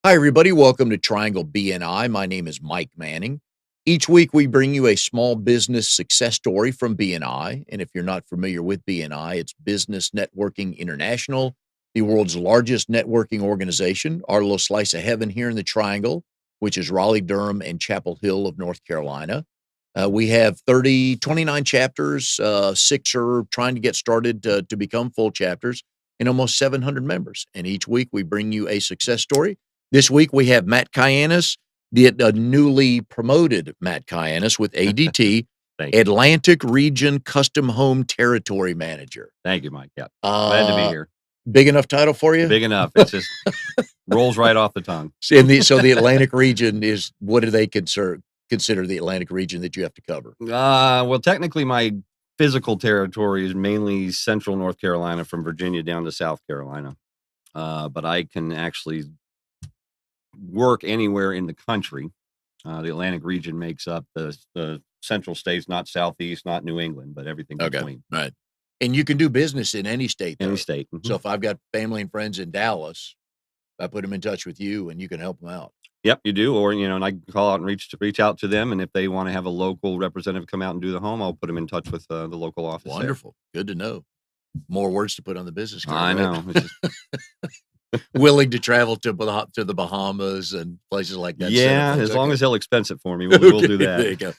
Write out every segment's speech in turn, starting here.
Hi, everybody. Welcome to Triangle BNI. My name is Mike Manning. Each week, we bring you a small business success story from BNI. And if you're not familiar with BNI, it's Business Networking International, the world's largest networking organization. Our little slice of heaven here in the Triangle, which is Raleigh, Durham, and Chapel Hill of North Carolina. We have 29 chapters. Six are trying to get started to become full chapters, and almost 700 members. And each week, we bring you a success story. This week we have Matt Cayanus, the newly promoted Matt Cayanus with ADT, Thank you. Atlantic Region Custom Home Territory Manager. Thank you, Mike. Yeah. Glad to be here. Big enough title for you? Big enough. It's just rolls right off the tongue. So the Atlantic region is, what do they consider the Atlantic region that you have to cover? Well, technically my physical territory is mainly central North Carolina from Virginia down to South Carolina. But I can actually work anywhere in the country. The Atlantic region makes up the central states, not Southeast, not New England, but everything between. Right. And you can do business in any state, though. Any state. So if I've got family and friends in Dallas, I put them in touch with you and you can help them out. Yep, you do. Or, and I can call out and reach out to them. And if they want to have a local representative come out and do the home, I'll put them in touch with the local office. Wonderful. Good to know. More words to put on the business card. I know. Right? Willing to travel to the Bahamas and places like that. Yeah, as long as he'll expense it for me, we'll do that. There you go.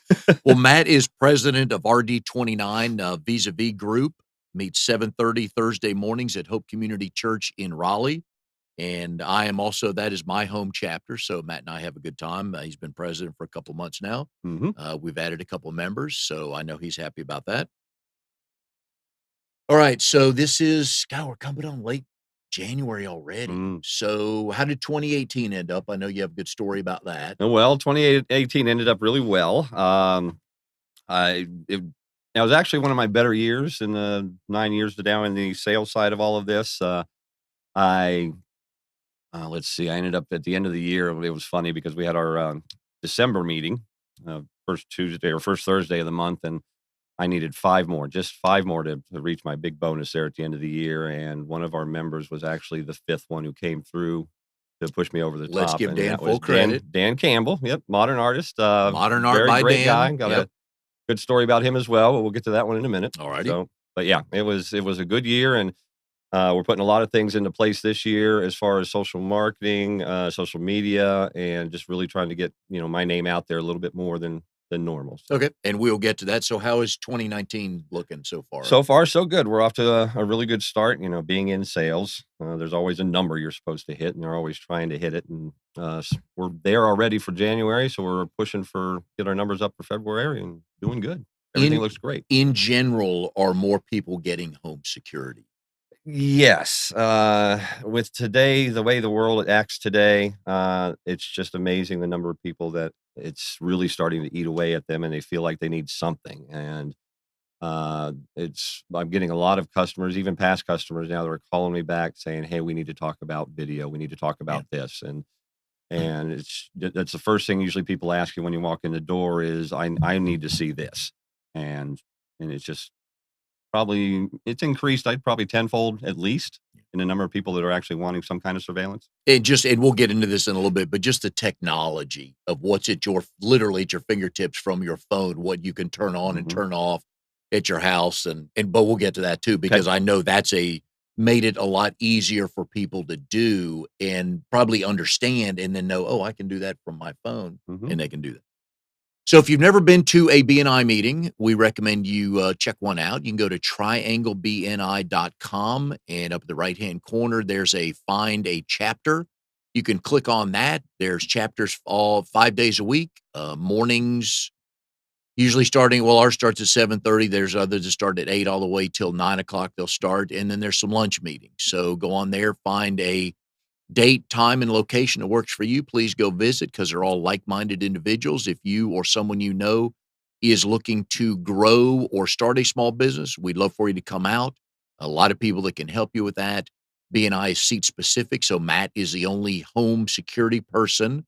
Well, Matt is president of RD29 Vis-a-Vis Group. Meets 7:30 Thursday mornings at Hope Community Church in Raleigh. And I am also, that is my home chapter. So Matt and I have a good time. He's been president for a couple months now. We've added a couple members, so I know he's happy about that. All right. So this is, God, we're coming on late January already. So how did 2018 end up? I know you have a good story about that. Well, 2018 ended up really well. It was actually one of my better years in the 9 years down in the sales side of all of this. Let's see, I ended up at the end of the year. It was funny because we had our December meeting, first Tuesday or first Thursday of the month, and I needed just five more to reach my big bonus there at the end of the year. And one of our members was actually the fifth one who came through to push me over the top. Let's give Dan full credit. Dan Campbell. Yep. Modern artist. Modern art by great Dan. Guy. Got a good story about him as well. We'll get to that one in a minute. All righty. So, but yeah, it was a good year, and we're putting a lot of things into place this year as far as social marketing, social media, and just really trying to get my name out there a little bit more than normal. So. Okay, and we'll get to that. So how is 2019 looking so far? So far, so good. We're off to a really good start. Being in sales, there's always a number you're supposed to hit, and they're always trying to hit it. And we're there already for January, so we're pushing get our numbers up for February and doing good. Everything looks great. In general, are more people getting home security? Yes. With today, the way the world acts today, it's just amazing the number of people that it's really starting to eat away at them and they feel like they need something. And I'm getting a lot of customers, even past customers now, that are calling me back saying, "Hey, we need to talk about video. We need to talk about this." And that's the first thing usually people ask you when you walk in the door is, I need to see this. And it's just it's increased, I'd probably tenfold at least in the number of people that are actually wanting some kind of surveillance. And we'll get into this in a little bit, but just the technology of what's literally at your fingertips from your phone, what you can turn on and turn off at your house. But we'll get to that too, because I know that's made it a lot easier for people to do and probably understand and then know, I can do that from my phone, and they can do that. So if you've never been to a BNI meeting, we recommend you check one out. You can go to trianglebni.com, and up at the right-hand corner, there's a Find a Chapter. You can click on that. There's chapters all 5 days a week, mornings, usually ours starts at 7:30. There's others that start at 8 all the way till 9 o'clock they'll start, and then there's some lunch meetings. So go on there, find a date, time, and location that works for you. Please go visit, because they're all like-minded individuals. If you or someone you know is looking to grow or start a small business, we'd love for you to come out. A lot of people that can help you with that. BNI is seat specific, so Matt is the only home security person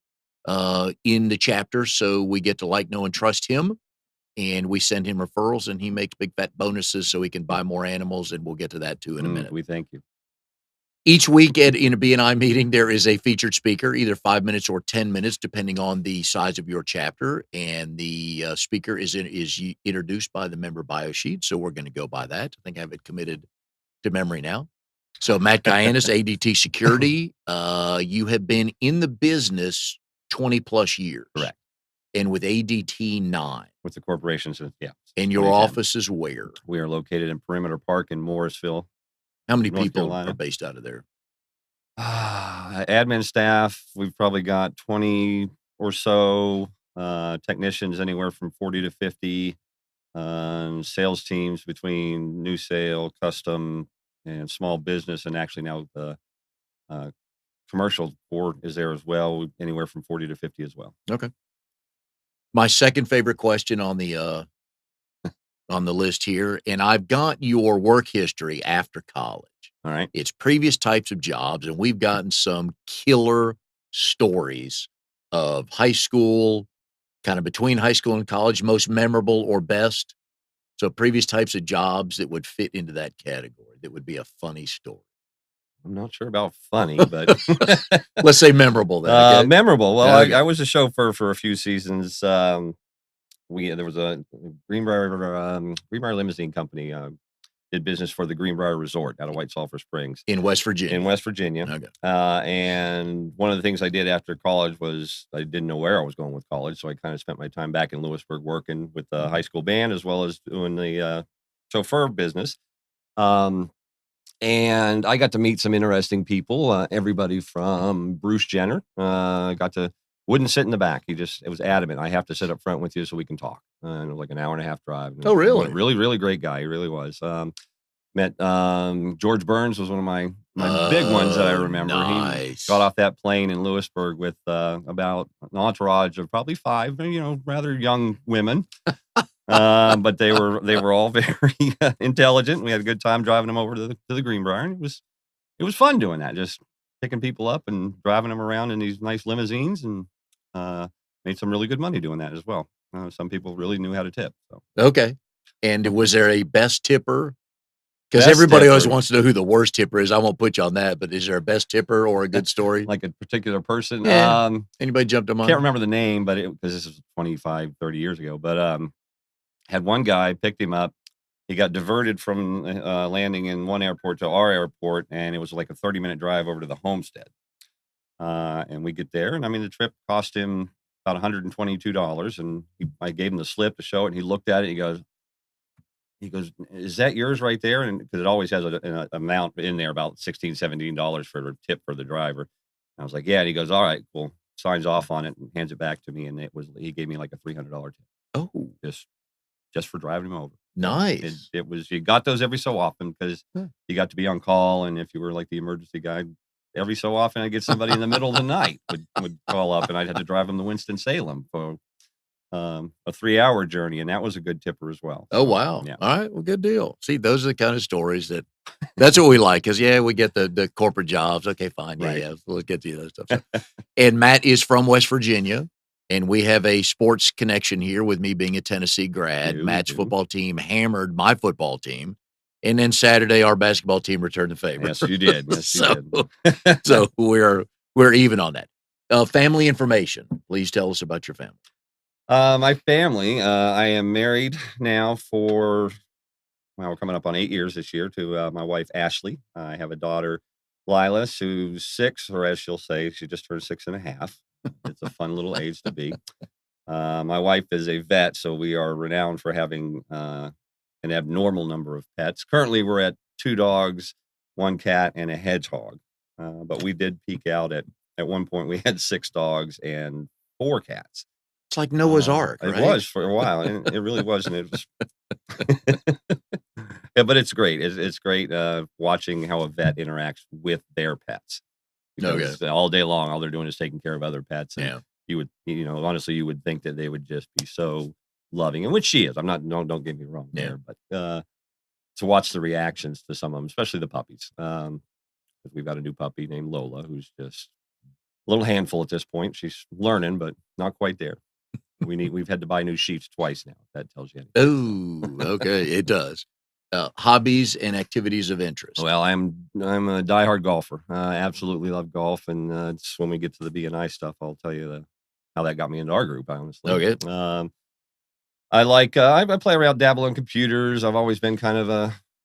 in the chapter, so we get to like, know, and trust him, and we send him referrals, and he makes big fat bonuses so he can buy more animals, and we'll get to that too in a minute. We thank you. Each week in a BNI meeting, there is a featured speaker, either 5 minutes or 10 minutes, depending on the size of your chapter, and the, speaker is introduced by the member bio sheet, so we're gonna go by that. I think I have it committed to memory now. So, Matt Cayanus, ADT Security, you have been in the business 20 plus years. Correct. And with ADT 9. With the corporations, yeah. And your office is where? We are located in Perimeter Park in Morrisville. How many North people Carolina. are based out of there? Admin staff, we've probably got 20 or so, technicians, anywhere from 40 to 50, sales teams between new sale, custom, and small business, and actually now the commercial board is there as well, anywhere from 40 to 50 as well. Okay. My second favorite question on the list here, and I've got your work history after college. All right. It's previous types of jobs, and we've gotten some killer stories of high school, kind of between high school and college, most memorable or best. So previous types of jobs that would fit into that category, that would be a funny story. I'm not sure about funny, but let's say memorable then. Okay? Memorable. Well, Okay. I was a chauffeur for a few seasons. There was a Greenbrier limousine company, did business for the Greenbrier Resort out of White Sulphur Springs in West Virginia. Okay. And one of the things I did after college was I didn't know where I was going with college, so I kind of spent my time back in Lewisburg working with the high school band as well as doing the chauffeur business. And I got to meet some interesting people. Everybody from Bruce Jenner, wouldn't sit in the back. It was adamant. I have to sit up front with you so we can talk. And it was like an hour and a half drive. Oh, really? Really, really great guy. He really was. Met George Burns was one of my big ones that I remember. Nice. He got off that plane in Lewisburg with about an entourage of probably 5, rather young women. But they were all very intelligent. We had a good time driving them over to the Greenbrier. And it was fun doing that, just picking people up and driving them around in these nice limousines, and made some really good money doing that as well. Some people really knew how to tip. So. Okay. And was there a best tipper? Because everybody always wants to know who the worst tipper is. I won't put you on that, but is there a best tipper or a good story? Like a particular person? Yeah. Anybody jumped to mind? Can't remember the name, but because this is 25, 30 years ago. But had one guy picked him up. He got diverted from landing in one airport to our airport, and it was like a 30-minute drive over to the homestead. And we get there, and the trip cost him about $122. And I gave him the slip to show it, and he looked at it. And he goes, "Is that yours right there?" And because it always has an amount in there, about $16, $17 for a tip for the driver. And I was like, "Yeah." And he goes, "All right, cool." Signs off on it and hands it back to me, and he gave me like a $300 tip. Oh, just for driving him over. Nice. It was, you got those every so often because you got to be on call. And if you were like the emergency guy, every so often I'd get somebody in the middle of the night would call up, and I'd have to drive them to Winston-Salem for a 3-hour journey. And that was a good tipper as well. Oh, wow. Yeah. All right. Well, good deal. See, those are the kind of stories that's what we like. Cause we get the corporate jobs. Okay, fine. Yeah. Right. Yeah. Let's get to those stuff. And Matt is from West Virginia. And we have a sports connection here with me being a Tennessee grad. Matt's football team hammered my football team. And then Saturday, our basketball team returned the favor. Yes, you did. Yes, you did. So we're even on that. Family information. Please tell us about your family. My family, I am married now for, we're coming up on 8 years this year to my wife, Ashley. I have a daughter, Lilas, who's 6, or as she'll say, she just turned 6.5. It's a fun little age to be. My wife is a vet, so we are renowned for having an abnormal number of pets. Currently, we're at 2 dogs, 1 cat, and a hedgehog. But we did peak out at one point. We had 6 dogs and 4 cats. It's like Noah's Ark, right? It was for a while, and it really was. And it was, yeah, but it's great. It's great watching how a vet interacts with their pets. Because all day long, all they're doing is taking care of other pets. And you would, honestly, you would think that they would just be so loving, and which she is. I'm not. Don't get me wrong there, but to watch the reactions to some of them, especially the puppies, because we've got a new puppy named Lola, who's just a little handful at this point. She's learning, but not quite there. We've had to buy new sheets twice now. If that tells you anything. Oh, okay, it does. Hobbies and activities of interest. Well, I'm a diehard golfer. I absolutely love golf, and it's when we get to the BNI stuff, I'll tell you how that got me into our group. Honestly, Okay. I like I play around, dabble on computers. I've always been kind of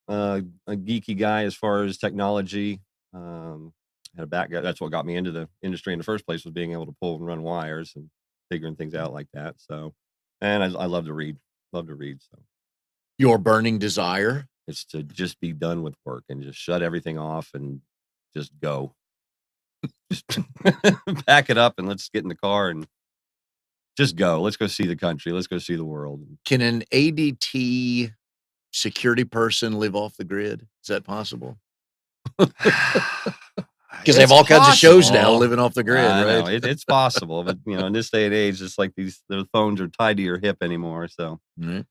a geeky guy as far as technology. Had a that's what got me into the industry in the first place, was being able to pull and run wires and figuring things out like that. So, and I love to read. Love to read. So Your burning desire? it's to just be done with work and just shut everything off and just go. Just pack it up and let's get in the car and just go. Let's go see the country. Let's go see the world. Can an ADT security person live off the grid? Is that possible? Because they have all kinds of shows now living off the grid, I know, right? it's possible, but in this day and age, it's like their phones are tied to your hip anymore. So Mhm.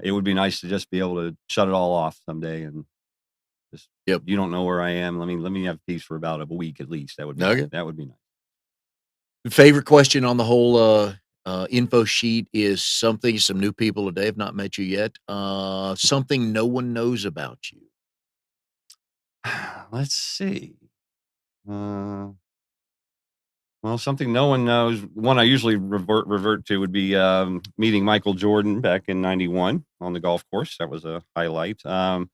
it would be nice to just be able to shut it all off someday and just, Yep. you don't know where I am. Let me have peace for about a week at least. That would be Okay. that would be nice. Favorite question on the whole info sheet is something some new people today have not met you yet. Something no one knows about you. Let's see. Well, something no one knows. One I usually revert to would be meeting Michael Jordan back in '91 on the golf course. That was a highlight. But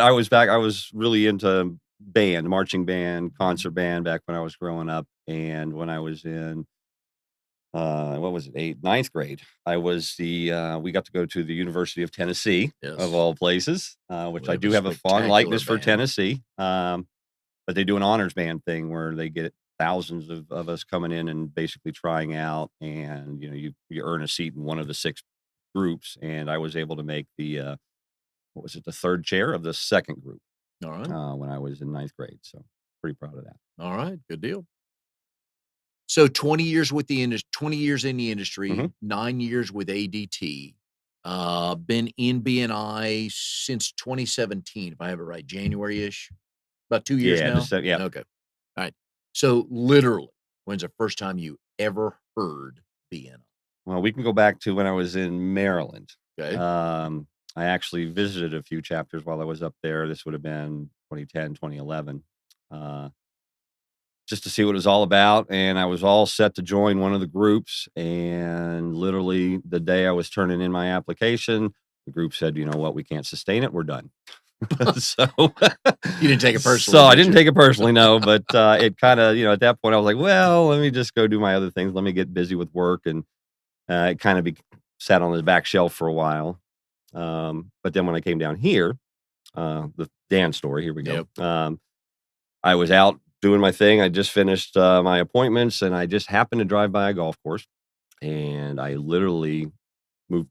I was really into marching band, concert band back when I was growing up. And when I was in, what was it, ninth grade, we got to go to the University of Tennessee, of Yes. all places, which We I have do a have a fond spectacular likeness for band. Tennessee. But they do an honors band thing where they get thousands of us coming in and basically trying out, and you earn a seat in one of the 6 groups, and I was able to make the the third chair of the second group All right. when I was in ninth grade. So pretty proud of that. All right. Good deal. So 20 years with the industry, 20 years in the industry, Mhm. 9 years with ADT. Been in BNI since 2017, if I have it right, January-ish. About 2 years Yeah, now? yeah. Okay. All right. So literally, when's the first time you ever heard BNI? Well, we can go back to when I was in Maryland. Okay. I actually visited a few chapters while I was up there. This would have been 2010, 2011. Just to see what it was all about, and I was all set to join one of the groups, and literally the day I was turning in my application, the group said, "You know what? We can't sustain it. We're done." So You didn't take it personally, so I did didn't you? take it personally, no, but it kind of, at that point I was like, well, let me just go do my other things. Let me get busy with work, and it kind of sat on the back shelf for a while. But then when I came down here, the Dan story, here we go. Yep. I was out doing my thing. I just finished my appointments, and I just happened to drive by a golf course, and I literally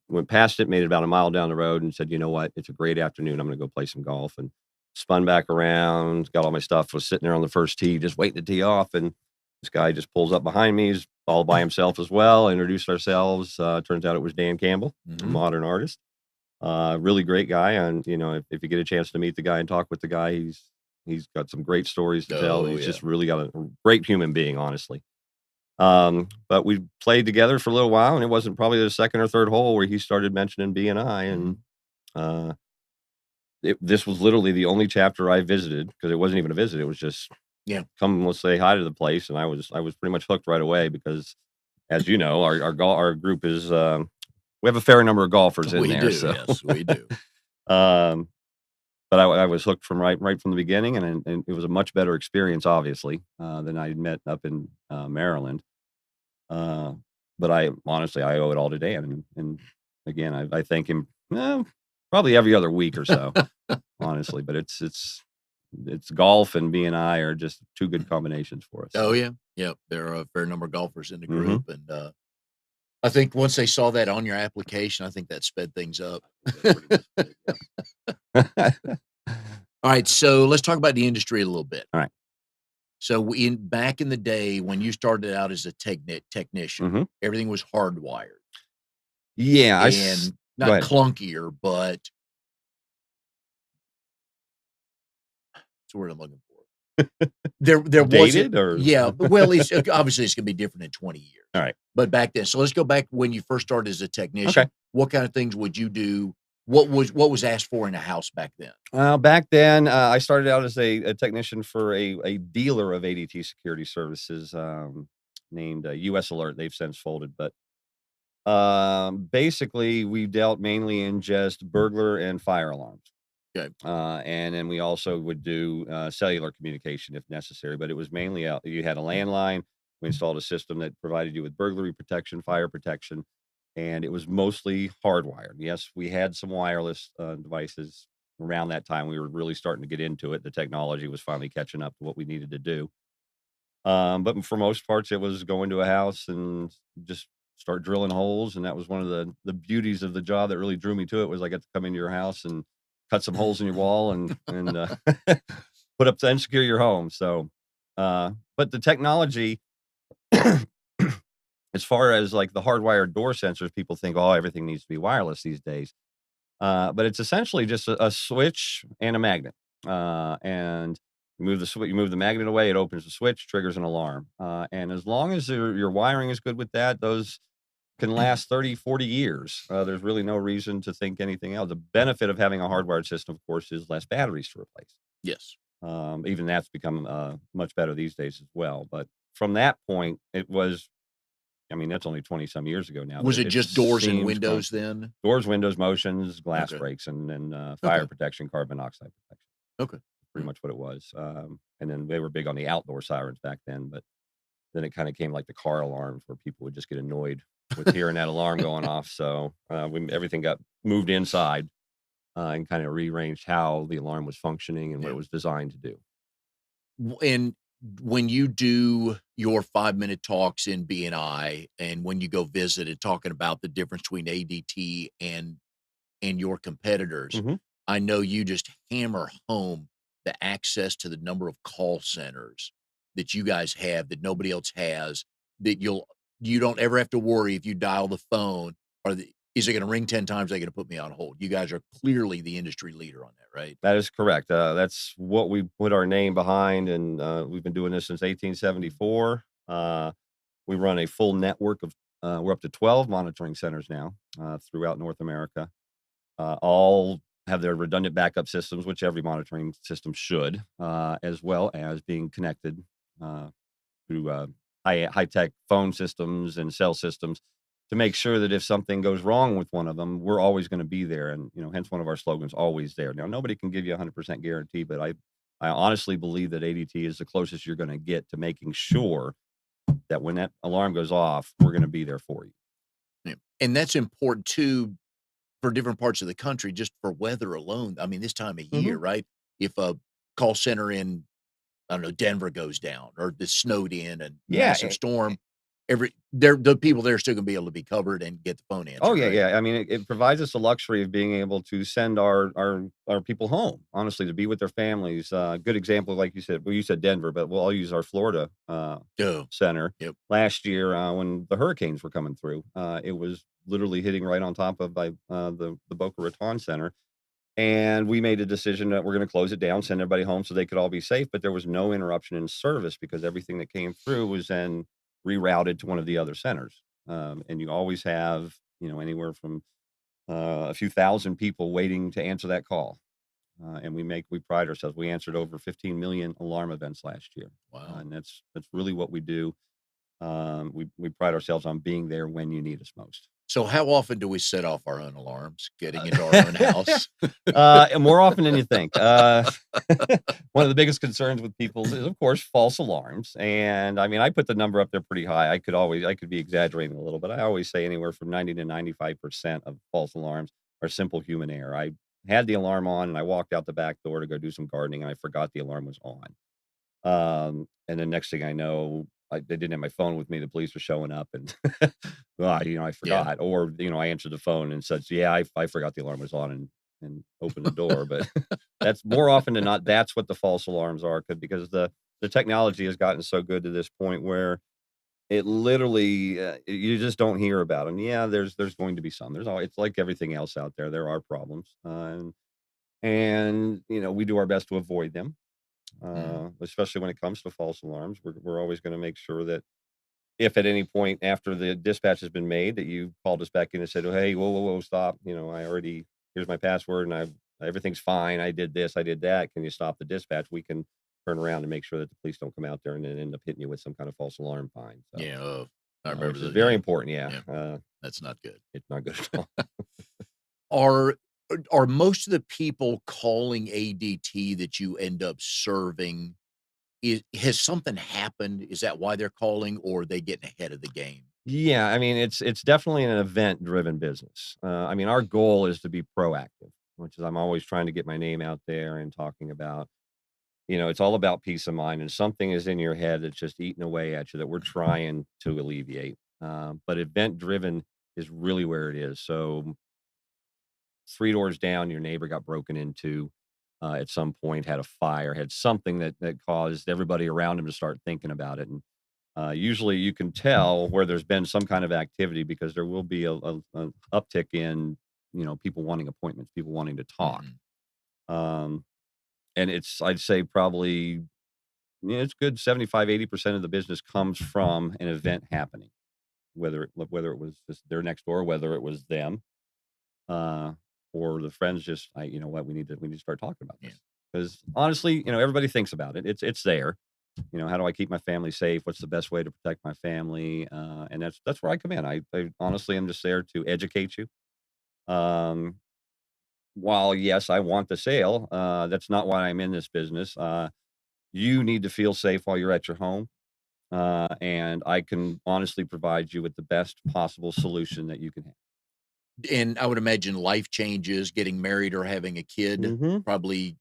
went past it, made it about a mile down the road, and said, "You know what? It's a great afternoon. I'm going to go play some golf." And spun back around, got all my stuff, was sitting there on the first tee, just waiting to tee off, and this guy just pulls up behind me. He's all by himself as well. Introduced ourselves. Turns out it was Dan Campbell, a Mhm. modern artist. Really great guy. And if you get a chance to meet the guy and talk with the guy, he's got some great stories to tell. Oh, He's yeah. just really got a great human being, honestly. But we played together for a little while, and it wasn't probably the second or third hole where he started mentioning BNI, and uh, this was literally the only chapter I visited, because it wasn't even a visit. It was just, Yeah. come, let's say hi to the place, and I was pretty much hooked right away because, as you know, our group is we have a fair number of golfers in We there, do, so yes, we do. um, but I was hooked from right from the beginning, and it was a much better experience, obviously, than I had met up in Maryland. Uh, but I honestly, I owe it all to Dan, and again, I thank him probably every other week or so, honestly. But it's golf and BNI are just 2 good combinations for us. Oh, yeah. Yep. There are a fair number of golfers in the Mhm. group, and, I think once they saw that on your application, I think that sped things up. All right, so let's talk about the industry a little bit. All right. So back in the day when you started out as a technician, Mhm. everything was hardwired Yeah, and go not ahead. clunkier, but what's the word I'm looking for? There wasn't, Dated or yeah, but well, it's obviously it's gonna be different in 20 years. all right. But back then, so let's go back when you first started as a Okay. technician. What kind of things would you do What was asked for in a house back then? Back then, I started out as a technician for a dealer of ADT security services, named US Alert. They've since folded, but basically, we dealt mainly in just burglar and fire alarms. Okay. And then we also would do cellular communication if necessary, but it was mainly out. You had a landline. We installed a system that provided you with burglary protection, fire protection, and it was mostly hardwired. Yes, we had some wireless devices around that time. We were really starting to get into it. The technology was finally catching up to what we needed to do. But for most parts, it was going to a house and just start drilling holes, and that was one of the beauties of the job that really drew me to it. Was I got to come into your house and cut some holes in your wall and put up and secure your home. So, but the technology, as far as like the hardwired door sensors, people think, oh, everything needs to be wireless these days. But it's essentially just a switch and a magnet. And you move the magnet away, it opens the switch, triggers an alarm. And as long as your wiring is good with that, those can last 30, 40 years. There's really no reason to think anything else. The benefit of having a hardwired system, of course, is less batteries to replace. Yes. Even that's become much better these days as well. But from that point, it was, I mean, that's only 20 some years ago now, Was but it it just doors and seems windows then? doors, windows, motions, glass Okay. breaks, and then fire Okay. protection, carbon monoxide protection. Okay. Pretty much what it was. And then they were big on the outdoor sirens back then, but then it kind of came like the car alarms where people would just get annoyed with hearing that alarm going off. So everything got moved inside and kind of rearranged how the alarm was functioning and what Yeah. it was designed to do. And when you do your 5-minute talks in BNI and when you go visit and talking about the difference between ADT and your competitors, Mhm. I know you just hammer home the access to the number of call centers that you guys have that nobody else has, that you don't ever have to worry if you dial the phone is it going to ring 10 times? They're going to put me on hold. You guys are clearly the industry leader on that, right? That is correct. That's what we put our name behind, and we've been doing this since 1874. We run a full network of, we're up to 12 monitoring centers now throughout North America. All have their redundant backup systems, which every monitoring system should, as well as being connected through high tech phone systems and cell systems to make sure that if something goes wrong with one of them, we're always going to be there. And hence one of our slogans, "Always there." Now, nobody can give you a 100% guarantee, but I honestly believe that ADT is the closest you're going to get to making sure that when that alarm goes off, we're going to be there for you. Yeah. And that's important too for different parts of the country, just for weather alone. I mean, this time of Hmm. year, right? If a call center in, I don't know, Denver goes down or the snowed in and Yeah. massive storm, the people there are still gonna be able to be covered and get the phone Oh, answered, yeah, right? yeah. I mean, it provides us the luxury of being able to send our people home, honestly, to be with their families. Good example, like you said, well, you said Denver, but I'll use our Florida Oh, center. yep. Last year, when the hurricanes were coming through, it was literally hitting right on top of the Boca Raton Center. And we made a decision that we're going to close it down, send everybody home so they could all be safe. But there was no interruption in service because everything that came through was then rerouted to one of the other centers. And you always have, anywhere from a few thousand people waiting to answer that call. And we pride ourselves. We answered over 15 million alarm events last year, Wow. and that's really what we do. We pride ourselves on being there when you need us most. So how often do we set off our own alarms getting into our own house? And more often than you think. One of the biggest concerns with people is, of course, false alarms. And I mean, I put the number up there pretty high. I could be exaggerating a little, but I always say anywhere from 90 to 95% of false alarms are simple human error. I had the alarm on and I walked out the back door to go do some gardening and I forgot the alarm was on. And then next thing I know, they didn't have my phone with me. The police were showing up, and well, I Yeah. forgot, or I answered the phone and said, "Yeah, I forgot the alarm was on," and opened the door. But that's more often than not. That's what the false alarms are, because the technology has gotten so good to this point where it literally you just don't hear about them. Yeah, there's going to be some. There's all. It's like everything else out there. There are problems, and we do our best to avoid them, Mm. especially when it comes to false alarms. We're always going to make sure that if at any point after the dispatch has been made that you called us back in and said, "Oh, hey, whoa, whoa, whoa, stop. I already here's my password, and everything's fine. I did this, I did that. Can you stop the dispatch? We can turn around and make sure that the police don't come out there and then end up hitting you with some kind of false alarm fine. So, Yeah, I remember which is that. very Yeah, important. Yeah, yeah, that's not good. it's not good at all. Are are most of the people calling ADT that you end up serving, has something happened? Is that why they're calling, or are they getting ahead of the game? Yeah, I mean, it's definitely an event-driven business. I mean, our goal is to be proactive, which is I'm always trying to get my name out there and talking about, it's all about peace of mind, and something is in your head that's just eating away at you that we're trying to alleviate. But event-driven is really where it is. So 3 doors down, your neighbor got broken into, at some point, had a fire, had something that caused everybody around him to start thinking about it, and, usually you can tell where there's been some kind of activity because there will be a uptick in, people wanting appointments, people wanting to talk. Mhm. Um, and I'd say probably, it's good 75-80% of the business comes from an event happening, whether it was just their next door, whether it was them. uh, or the friends just, you know what, we need to start talking about Yeah. this. Because honestly, everybody thinks about it. It's there. How do I keep my family safe? What's the best way to protect my family? And that's where I come in. I honestly am just there to educate you. Um, while yes, I want the sale, that's not why I'm in this business. You need to feel safe while you're at your home. And I can honestly provide you with the best possible solution that you can have. And I would imagine life changes, getting married or having a kid Hmm. probably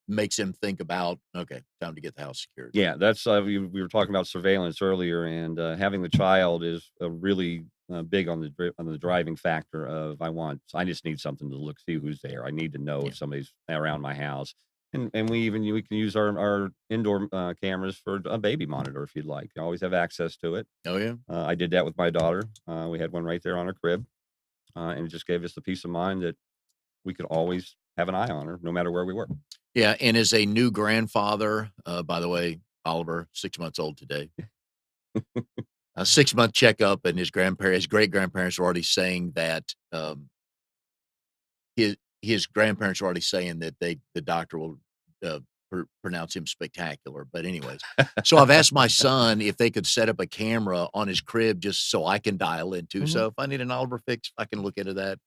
makes them think about, okay, time to get the house secured. Yeah, that's, we were talking about surveillance earlier, and, having the child is, really, big on the driving factor of I just need something to look, see who's there. I need to know Yeah. if somebody's around my house. And we can use our indoor, cameras for a baby monitor if you'd like. You always have access to it. Oh, yeah. I did that with my daughter. We had one right there on her crib, and it just gave us the peace of mind that we could always have an eye on her no matter where we were. Yeah, and as a new grandfather, by the way, Oliver, 6 months old today. A 6-month checkup, and his great-grandparents were already saying that, his grandparents are already saying that the doctor will, pronounce him spectacular, but anyways. So I've asked my son if they could set up a camera on his crib just so I can dial in too. Mhm. So if I need an Oliver fix, I can look into that.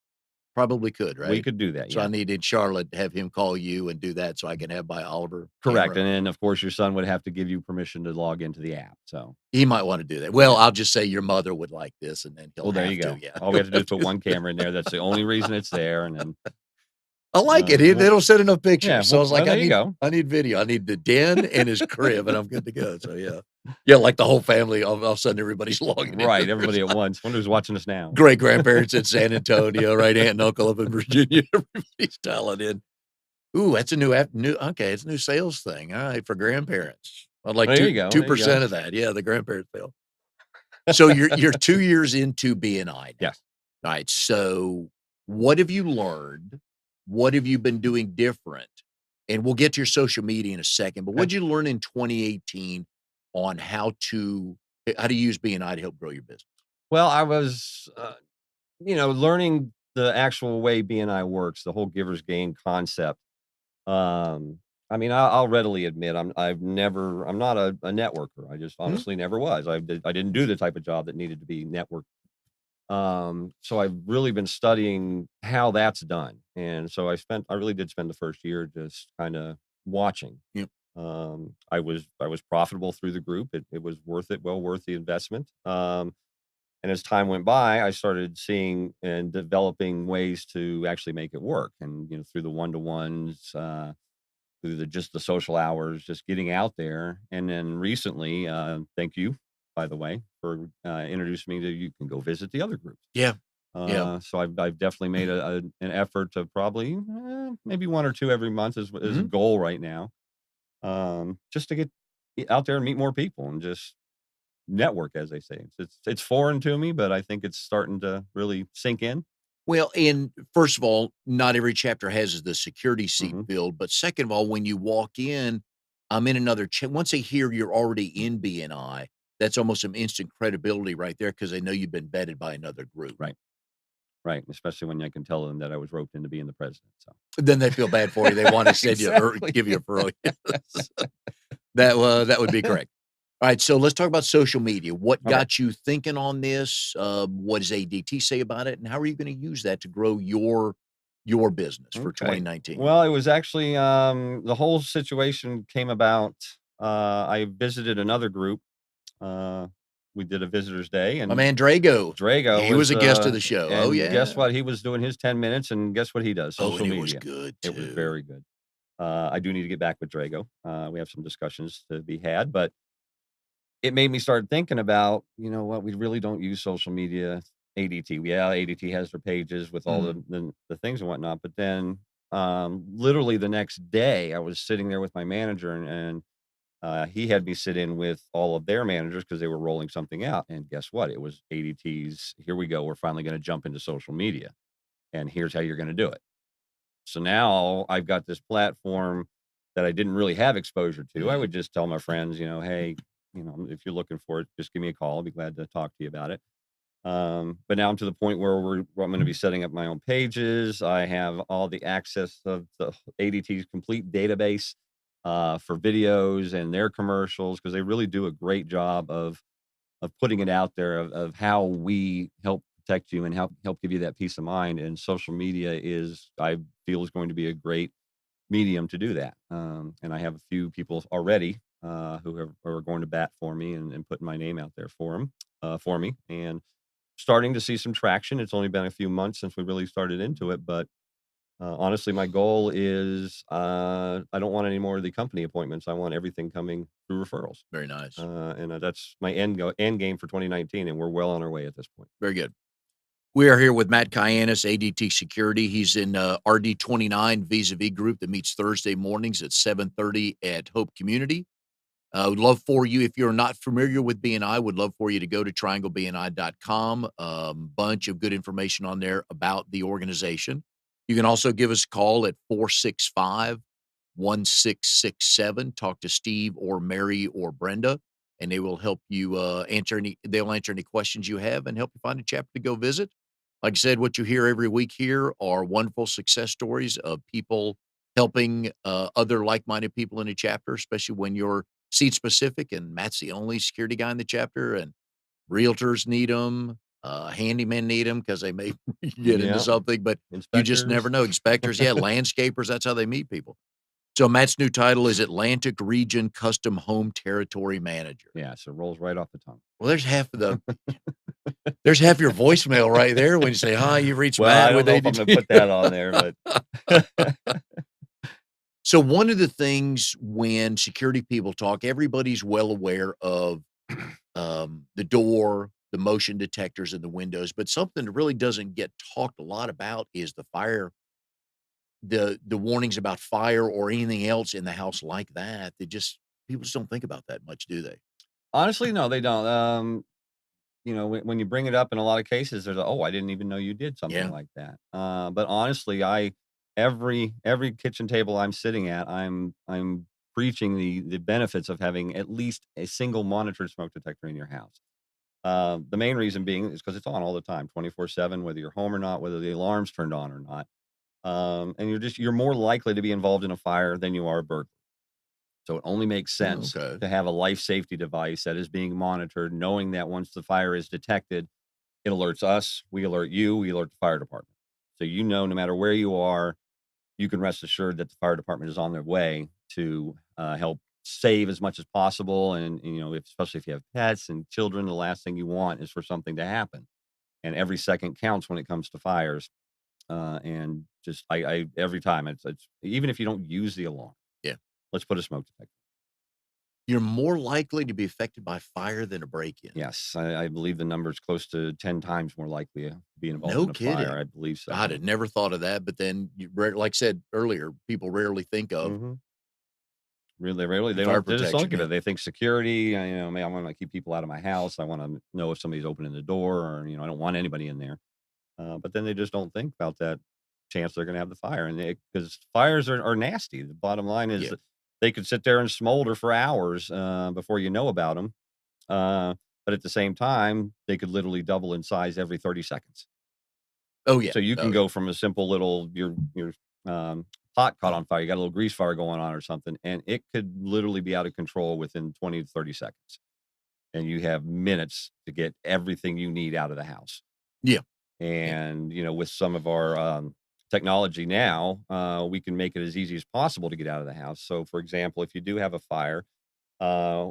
Probably could, We right? could do that, So I yeah. needed Charlotte to have him call you and do that so I can have my Oliver Correct, camera. and then, of course, your son would have to give you permission to log into the app, so He might wanna do that. Well, yeah. I'll just say your mother would like this, and then he'll Well, there you have to, go. yeah. All we He'll have to do have is put to. one camera in there, that's the only reason it's there, and then, I like it. They we'll don't send enough yeah, pictures. So I was well, like, there you go. I need video. I need the den and his crib, and I'm good to go. So yeah. Yeah, like the whole family, all of a sudden everybody's logging into Right, their everybody at once. Wonder who's watching us now. great grandparents in San Antonio, right? Aunt and uncle up in Virginia. Everybody's dialing in. Ooh, that's a new okay, it's a new sales thing. All right, for grandparents. I'd like There you go, there you go. 2% of that. Yeah, the grandparents bill. So you're 2 years into BNI now. Yes. Alright, so what have you learned? What have you been doing different? And we'll get to your social media in a second, but Okay. what'd you learn in 2018 on how to use BNI to help grow your business? Well, I was, learning the actual way BNI works, the whole giver's gain concept. Um, I mean, I'll readily admit I'm not a networker. I just Mhm. honestly never was. I didn't do the type of job that needed to be networked. So I've really been studying how that's done. And so I really did spend the first year just kind of watching. Yep. I was profitable through the group. It was worth it, well worth the investment. And as time went by, I started seeing and developing ways to actually make it work. And, through the one-to-ones, through just the social hours, just getting out there. And then recently, thank you, by the way, for introducing me to, you can go visit the other groups. Yeah. Yeah. So I've definitely made an effort to probably, maybe one or two every month is a Mhm. goal right now. Just to get out there and meet more people and just network, as they say. It's foreign to me, but I think it's starting to really sink in. Well, and first of all, not every chapter has the security seat Hmm. filled, but second of all, when you walk in, I'm in another once they hear you're already in BNI, that's almost some instant credibility right there because they know you've been vetted by another group. Right. Right, especially when I can tell them that I was roped into being the president, so. Then they feel bad for you. They wanna send you or Exactly. give you a furlough. Yes. That would be correct. Alright, so let's talk about social media. What Okay, got you thinking on this? What does ADT say about it? And how are you gonna use that to grow your business for okay. 2019? Well, it was actually, the whole situation came about, I visited another group, uh, we did a visitors day, My and man Drago, Drago he was was, a guest of the show. Oh, and guess yeah. what? He was doing his 10 minutes, and guess what he does? Oh, Social and it was media. good It was too. very good. I do need to get back with Drago. We have some discussions to be had, but it made me start thinking about, you know what, we really don't use social media. ADT, yeah, ADT has their pages with all Mhm. the things and whatnot, but then literally the next day, I was sitting there with my manager, and he had me sit in with all of their managers because they were rolling something out. And guess what? It was ADT's. Here we go. We're finally going to jump into social media, and here's how you're going to do it. So now I've got this platform that I didn't really have exposure to. I Mm. would just tell my friends, hey, if you're looking for it, just give me a call. I'll be glad to talk to you about it. But now I'm to the point where I'm going to be setting up my own pages. I have all the access of the ADT's complete database for videos and their commercials because they really do a great job of putting it out there of how we help protect you and help give you that peace of mind. And social media is, I feel, is going to be a great medium to do that. And I have a few people already who are going to bat for me and putting my name out there for me, and starting to see some traction. It's only been a few months since we really started into it, but honestly, my goal is I don't want any more of the company appointments. I want everything coming through referrals. Very nice. And that's my end game for 2019, and we're well on our way at this point. Very good. We are here with Matt Cayanus, ADT Security. He's in RD29 Vis-a-Vis group that meets Thursday mornings at 7:30 at Hope Community. Would love for you, if you're not familiar with BNI, would love for you to go to trianglebni.com. Bunch of good information on there about the organization. You can also give us a call at 465-1667. Talk to Steve or Mary or Brenda, and they will help you they'll answer any questions you have and help you find a chapter to go visit. Like I said, what you hear every week here are wonderful success stories of people helping other like-minded people in a chapter, especially when you're seat specific, and Matt's the only security guy in the chapter, and realtors need them, handymen need them because they may get into Yeah, something, but you just never inspectors. know. Inspectors, yeah, landscapers, that's how they meet people. So Matt's new title is Atlantic Region Custom Home Territory Manager. Yeah, so it rolls right off the tongue. Well, there's half your voicemail right there when you say, "Hi, you've reached Well, I Matt don't with know if I'm going to ADT." put that on there, but So one of the things when security people talk, everybody's well aware of the door, the motion detectors, and the windows. But something that really doesn't get talked a lot about is the fire, the warnings about fire or anything else in the house like that. They just people just don't think about that much, do they? honestly, no, they don't. When you bring it up in a lot of cases, there's a, oh, I didn't even know you did something Yeah. like that. But honestly, every kitchen table I'm sitting at, I'm preaching the benefits of having at least a single monitored smoke detector in your house. The main reason being is because it's on all the time, 24/7, whether you're home or not, whether the alarm's turned on or not. And you're more likely to be involved in a fire than you are a burglar. So it only makes Oh, sense okay. to have a life safety device that is being monitored, knowing that once the fire is detected, it alerts us, we alert you, we alert the fire department. So no matter where you are, you can rest assured that the fire department is on their way to help save as much as possible. And especially if you have pets and children, the last thing you want is for something to happen. And every second counts when it comes to fires. And just I every time it's even if you don't use the alarm, Yeah. let's put a smoke detector. You're more likely to be affected by fire than a break-in. Yes, I believe the number is close to 10 times more likely to be involved No in a fire. kidding. I believe so. God, Yeah. had never thought of that. But then, like I said earlier, people rarely think of Hmm. Really, the fire they just don't protection. think of Yeah. it. They think security. Man, I want to keep people out of my house. I want to know if somebody's opening the door, or I don't want anybody in there. But then they just don't think about that chance they're going to have the fire, and because fires are nasty. The bottom line is Yeah. that they could sit there and smolder for hours before you know about them. Uh, but at the same time, they could literally double in size every 30 seconds. Oh, yeah. So you can Oh, yeah. go from a simple little your pot caught on fire, you got a little grease fire going on or something, and it could literally be out of control within 20 to 30 seconds. And you have minutes to get everything you need out of the house. Yeah. Yeah. And, with some of our technology now, we can make it as easy as possible to get out of the house. So, for example, if you do have a fire, uh,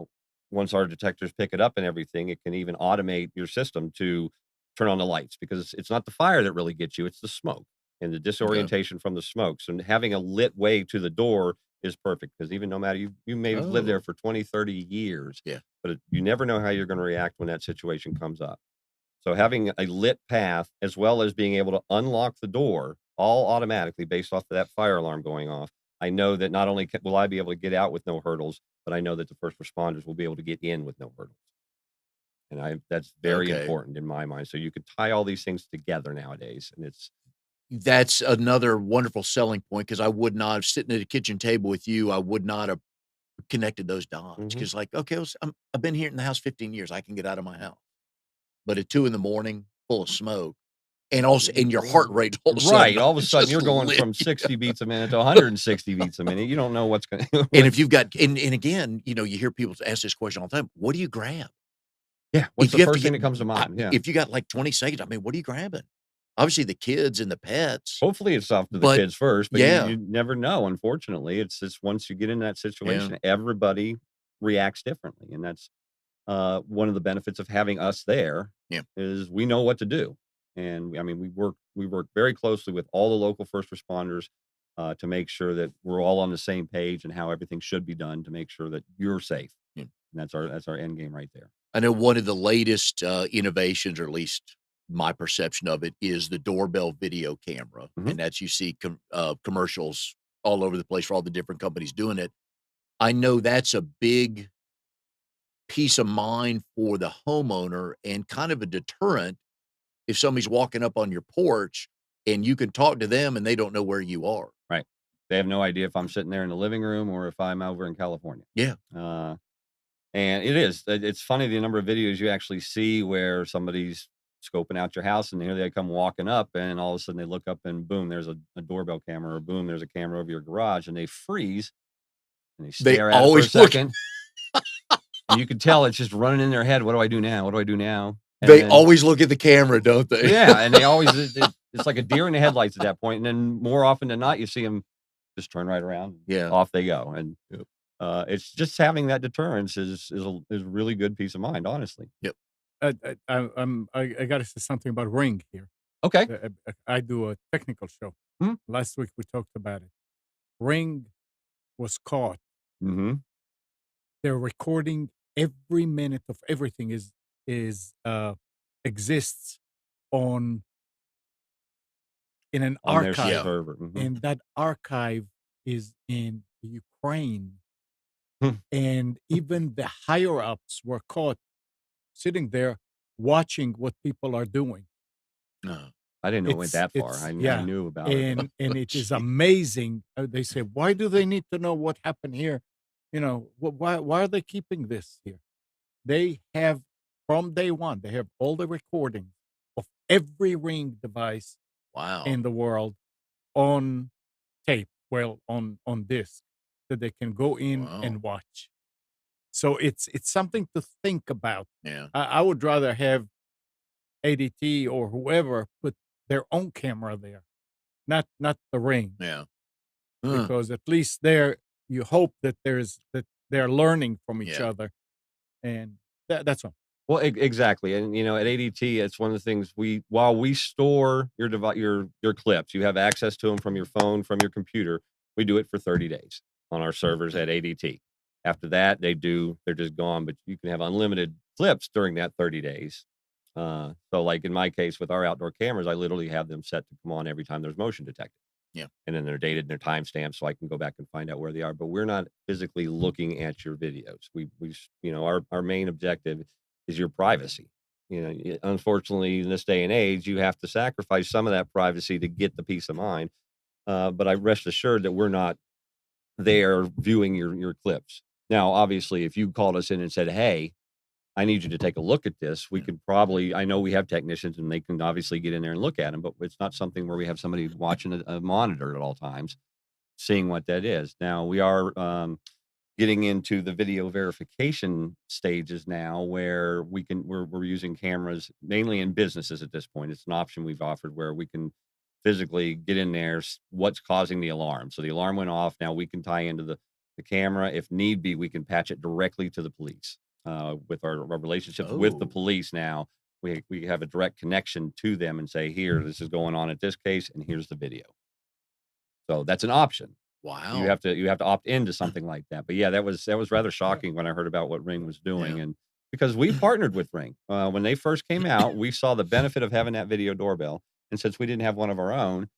once our detectors pick it up and everything, it can even automate your system to turn on the lights because it's not the fire that really gets you, it's the smoke and the Okay. disorientation from the smoke. So having a lit way to the door is perfect because even no matter you may have lived there Oh, for 20, 30 years, yeah. but you never know how you're going to react when that situation comes up. So having a lit path as well as being able to unlock the door all automatically based off of that fire alarm going off, I know that not only will I be able to get out with no hurdles, but I know that the first responders will be able to get in with no hurdles. And that's very Okay. important in my mind. So you could tie all these things together nowadays, and it's That's another wonderful selling point because I would not have sitting at a kitchen table with you, I would not have connected those dots mhm. because, like, okay, I've been here in the house 15 years, I can get out of my house. But at 2 in the morning, full of smoke, and your heart rate all of a sudden Right. All of a sudden, just you're going lit. from 60 beats a minute to 160 beats a minute. You don't know what's going And to. if you've got and again, you hear people ask this question all the time, "What do you grab?" Yeah. What's If the you have to first thing get that comes to mind? Yeah. if you got, like, 20 seconds, I mean, what are you grabbing? Obviously, the kids and the pets, Hopefully, it's off to the but kids first, but yeah, you never know, unfortunately. It's once you get in that yeah, situation, everybody reacts differently, and that's, one of the benefits of having us there yeah, is we know what to do, and, I mean, we work very closely with all the local first responders, to make sure that we're all on the same page and how everything should be done to make sure that you're safe, yeah. and that's our end game right there. I know one of the latest, innovations, or at least my perception of it, is the doorbell video camera, Mhm. and that's you see commercials all over the place for all the different companies doing it. I know that's a big peace of mind for the homeowner and kind of a deterrent if somebody's walking up on your porch and you can talk to them and they don't know where you are. Right. They have no idea if I'm sitting there in the living room or if I'm over in California. Yeah. Uh And it's funny the number of videos you actually see where somebody's scoping out your house and here they come walking up and all of a sudden they look up and boom, there's a doorbell camera or boom, there's a camera over your garage and they freeze and they They stare at it for a always look second. And you can tell it's just running in their head. What do I do now? What do I do now? And they then, always look at the camera, don't they? yeah, and they always, it's like a deer in the headlights at that point. And then more often than not, you see them just turn right around, Yeah. off they go. And Yep. it's just having that deterrence is a really good peace of mind, honestly. Yep. I got to say something about Ring here. Okay. I do a technical show. Mhm. Last week we talked about it. Ring was caught. Mhm. They're recording every minute of everything is exists on in an On their archive, Yeah. server, mhm. and that archive is in Ukraine. Hmm. And even the higher ups were caught sitting there watching what people are doing. No. I didn't know it went that far. I Yeah, knew about it, but and it is Gee. amazing. They say, why do they need to know what happened here? Why are they keeping this here? They have from day one. They have all the recordings of every Ring device Wow. in the world on tape, well, on disc, that they can go in Wow. and watch. So it's something to think about. Yeah. I would rather have ADT or whoever put their own camera there, not the Ring, Yeah. Huh. because at least there you hope that they're learning from each Yeah. other, and that's all. well, exactly, and, at ADT, it's one of the things while we store your clips, you have access to them from your phone, from your computer, we do it for 30 days on our servers at ADT. After that, they're just gone, but you can have unlimited clips during that 30 days. So, like, in my case, with our outdoor cameras, I literally have them set to come on every time there's motion detected. Yeah. And then they're dated and they're timestamped so I can go back and find out where they are. But we're not physically looking at your videos. Our main objective is your privacy. Unfortunately, in this day and age, you have to sacrifice some of that privacy to get the peace of mind. But I rest assured that we're not there viewing your clips. Now, obviously, if you called us in and said, "Hey, I need you to take a look at this. We could probably, I know we have technicians and they can obviously get in there and look at them, but it's not something where we have somebody watching a monitor at all times, seeing what that is. Now we are getting into the video verification stages now where we're using cameras mainly in businesses at this point. It's an option we've offered where we can physically get in there, what's causing the alarm. So the alarm went off. Now we can tie into the camera. If need be, we can patch it directly to the police. With our relationships with the Oh, police now, we have a direct connection to them and say, here, this is going on at this case, and here's the video. So that's an option. You wow. have to opt into something like that. But yeah, that was rather shocking when I heard about what Ring was doing, Yeah. and because we partnered with Ring when they first came out, we saw the benefit of having that video doorbell, and since we didn't have one of our own,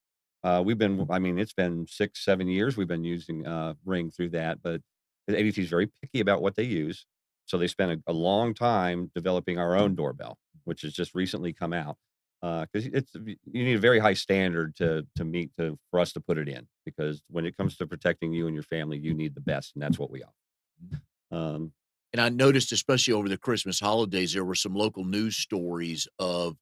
we've been. I mean, it's been 6, 7 years we've been using Ring through that, but ADT is very picky about what they use, so they spent a long time developing our own doorbell, which has just recently come out. Because you need a very high standard to meet for us to put it in, because when it comes to protecting you and your family, you need the best, and that's what we offer. And I noticed, especially over the Christmas holidays, there were some local news stories of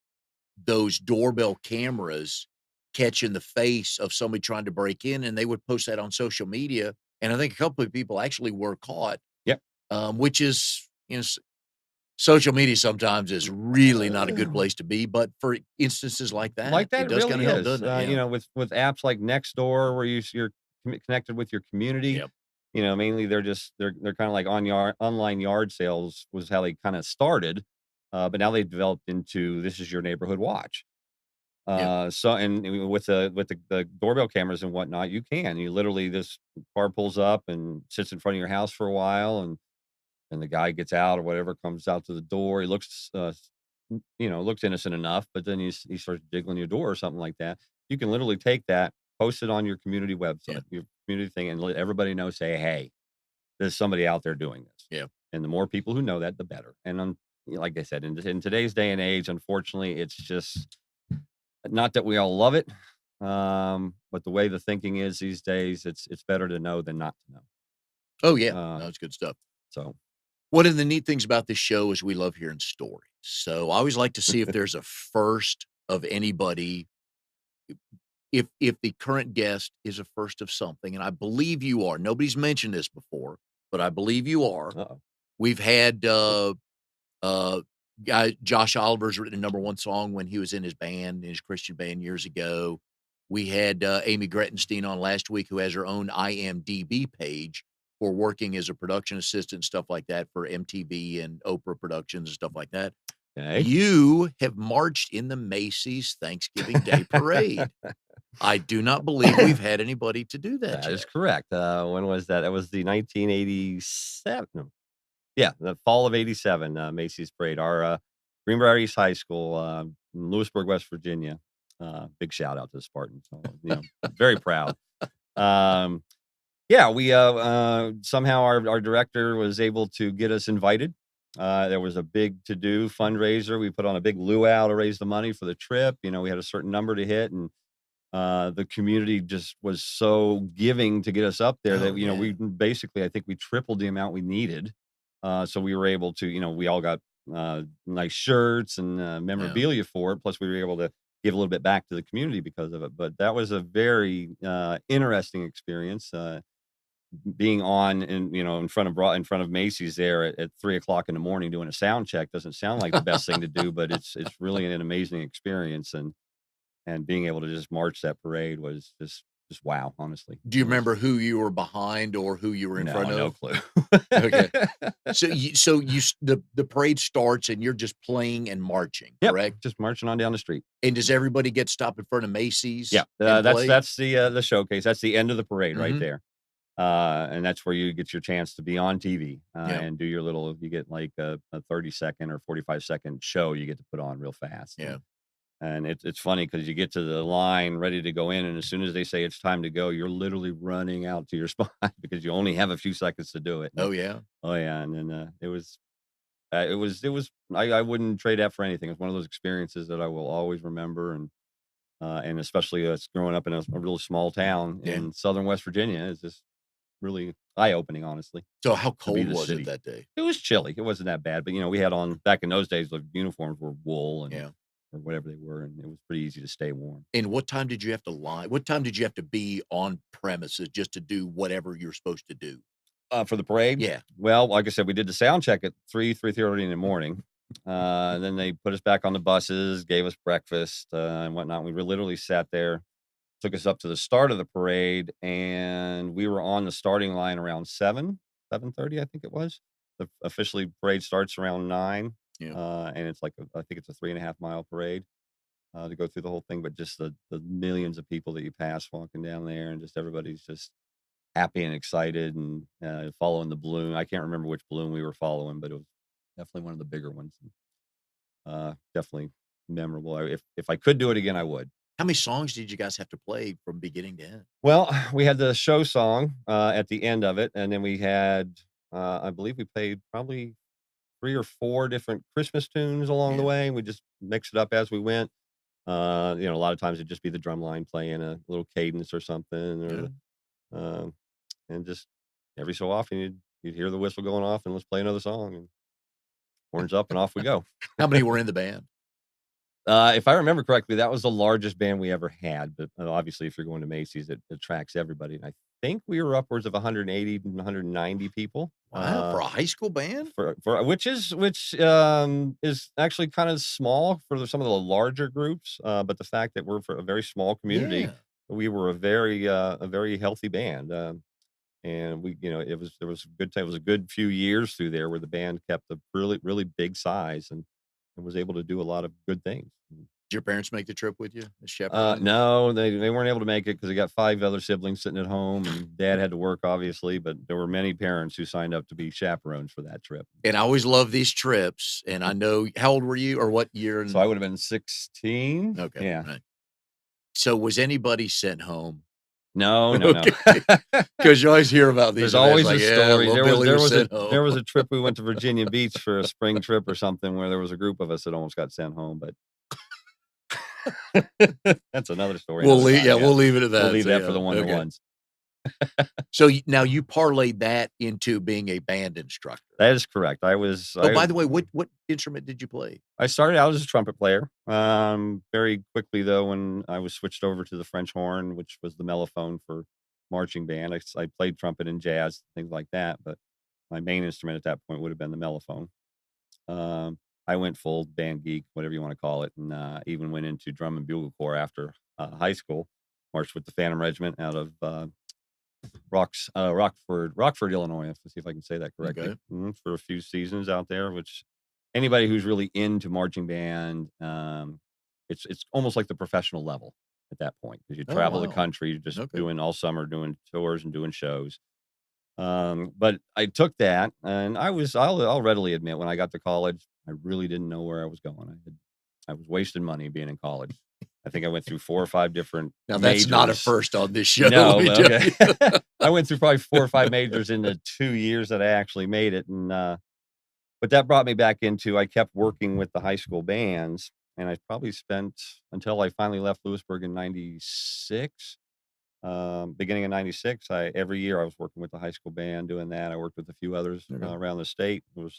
those doorbell cameras catching the face of somebody trying to break in, and they would post that on social media. And I think a couple of people actually were caught, Yep. which is, social media sometimes is really not a good place to be. But for instances like that, it It does kind really of help, is. doesn't it? Yeah. With apps like Nextdoor, where you're connected with your community. Yep. Mainly they're kind of like online yard sales was how they kind of started, but now they've developed into this is your neighborhood watch. Yep. So and with the doorbell cameras and whatnot, you literally this car pulls up and sits in front of your house for a while, and the guy gets out or whatever, comes out to the door. He looks, looks innocent enough, but then he starts jiggling your door or something like that. You can literally take that, post it on your community Yeah. website, your community thing, and let everybody know. Say, hey, there's somebody out there doing this, Yeah. and the more people who know that, the better. And like I said, in today's day and age, unfortunately, it's just not that we all love it, but the way the thinking is these days, it's better to know than not to know. Oh, yeah. Uh, No, it's good stuff. so One of the neat things about this show is we love hearing stories. So I always like to see if there's a first of anybody, if the current guest is a first of something, and I believe you are. Nobody's mentioned this before, but I believe you are. uh-oh. We've had uh guy Josh Oliver's written a number one song when he was in his band, in his Christian band years ago. We had Amy Grettenstein on last week, who has her own IMDb page for working as a production assistant, stuff like that for MTV and Oprah Productions and stuff like that. Okay. You have marched in the Macy's Thanksgiving Day Parade. I do not believe we've had anybody to do that That is yet. correct. When was that? That was the 1987. No, yeah, the fall of '87 Macy's Parade. Our Greenbrier East High School in Lewisburg, West Virginia. Big shout out to the Spartans. So, very proud. Um, yeah, we somehow our director was able to get us invited. There was a big to do fundraiser. We put on a big luau to raise the money for the trip. We had a certain number to hit, and the community just was so giving to get us up there that Oh, yeah. we basically, I think we tripled the amount we needed. So we were able to, we all got nice shirts and Yeah. memorabilia for it. Plus, we were able to give a little bit back to the community because of it. But that was a very interesting experience. Being on and in front of Macy's there at 3 o'clock in the morning doing a sound check doesn't sound like the best thing to do, but it's really an amazing experience, and being able to just march that parade was just wow, honestly. Do you remember who you were behind or who you were in front No of? clue. Okay. So the parade starts and you're just playing and marching, Yep, correct? just marching on down the street. And does everybody get stopped in front of Macy's Yeah, and play? that's the showcase. That's the end of the parade right Mhm. there. And that's where you get your chance to be on TV, Yeah. and do your little you get like a 30-second or 45-second show you get to put on real fast. Yeah. And it's funny because you get to the line ready to go in, and as soon as they say it's time to go, you're literally running out to your spot because you only have a few seconds to do it. Oh, yeah. Oh yeah, and then it was I wouldn't trade that for anything. It's one of those experiences that I will always remember, and especially us growing up in a really small town Yeah. in southern West Virginia. It's just really eye-opening, honestly, So how to be cold the was it city. that day? It was chilly. It wasn't that bad, but, we had on back in those days, the uniforms were wool Yeah. or whatever they were, and it was pretty easy to stay warm. And what time did you have to what time did you have to be on premises just to do whatever you're supposed to do? For the parade? Yeah. Well, like I said, we did the sound check at 3:30 in the morning. And then they put us back on the buses, gave us breakfast, and whatnot. We were literally sat there, took us up to the start of the parade, and we were on the starting line around 7:30, I think it was. Officially, parade starts around 9, Yeah. and it's like, I think it's a 3.5-mile parade to go through the whole thing, but just the millions of people that you pass walking down there, and just everybody's just happy and excited and following the balloon. I can't remember which balloon we were following, but it was definitely one of the bigger ones. Definitely memorable. If I could do it again, I would. How many songs did you guys have to play from beginning to end? Well, we had the show song at the end of it, and then we had, I believe we played probably 3 or 4 different Christmas tunes along the Yeah. way. We just mixed it up as we went. A lot of times it'd just be the drum line playing a little cadence or something, Yeah. or and just every so often you'd hear the whistle going off and let's play another song and horns up and off we go. How many were in the band? If I remember correctly, that was the largest band we ever had. But obviously, if you're going to Macy's, it attracts everybody. And I think we were upwards of 180 to 190 people. Wow, for a high school band? For which is actually kind of small for some of the larger groups. But the fact that we're for a very small community, Yeah. we were a very healthy band. And there was a good time. It was a good few years through there where the band kept a really, really big size and was able to do a lot of good things. Did your parents make the trip with you as chaperones? No, they weren't able to make it because they got 5 other siblings sitting at home, and dad had to work, obviously, but there were many parents who signed up to be chaperones for that trip. And I always love these trips, and I know how old were you or what year? So I would have been 16. Okay, Yeah. right. So was anybody sent home? No. Because you always hear about these There's always events, a like, story. little Billy was sent There home. was a trip we went to Virginia Beach for a spring trip or something where there was a group of us that almost got sent home, but that's another story. We'll another leave, time, we'll leave it at that. We'll leave So, that yeah, for the okay. one-to-ones. So now you parlayed that into being a band instructor. That is correct. By the way, what instrument did you play? I started out as a trumpet player. Very quickly, though, when I was switched over to the French horn, which was the mellophone for marching band, I played trumpet and jazz, things like that. But my main instrument at that point would have been the mellophone. I went full band geek, whatever you want to call it, and even went into drum and bugle corps after high school. Marched with the Phantom Regiment out of Rockford, Illinois. Let's see if I can say that correctly. Okay. For a few seasons out there, which anybody who's really into marching band, it's almost like the professional level at that point because you Oh, travel the wow. country just Okay. doing all summer, doing tours and doing shows. But I took that, and I'll readily admit when I got to college, I really didn't know where I was going. I was wasting money being in college. I think I went through 4 or 5 different Now that's not a majors. first on this show. No, let me but tell okay. you. I went through probably 4 or 5 majors in the 2 years that I actually made it, and but that brought me back into I kept working with the high school bands, and I probably spent until I finally left Lewisburg in '96. Beginning of '96, every year I was working with the high school band doing that. I worked with a few others Okay. around the state. It was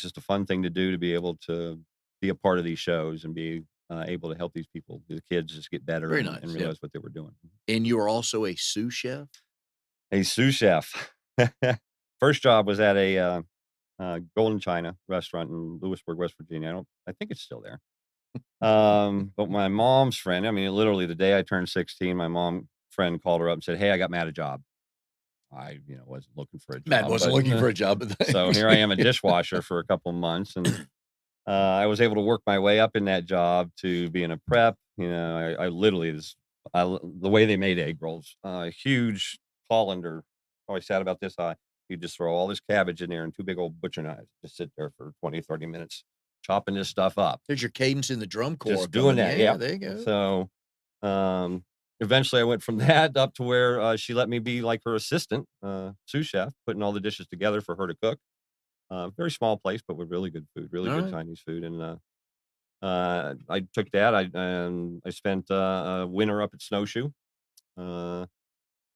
just a fun thing to do to be able to be a part of these shows and be able to help these people, the kids, just get better Very and, nice, and yeah. realize what they were doing. And you are also a sous chef? A sous chef. First job was at a Golden China restaurant in Lewisburg, West Virginia. I think it's still there. But my mom's friend, I mean, literally the day I turned 16, my mom friend called her up and said, "Hey, I got Matt a job." I, wasn't looking for a job. Matt wasn't looking for a job. But So here I am, a dishwasher for a couple months, and I was able to work my way up in that job to being a prep. I literally the way they made egg rolls, huge colander, probably sat about this high. You just throw all this cabbage in there and 2 big old butcher knives, just sit there for 20, 30 minutes, chopping this stuff up. There's your cadence in the drum corps. Just doing that. Yeah, Yeah. there you go. So, eventually I went from that up to where she let me be like her assistant, sous chef, putting all the dishes together for her to cook. Very small place, but with really good food, really All good right. Chinese food. And I took that. I spent a winter up at Snowshoe.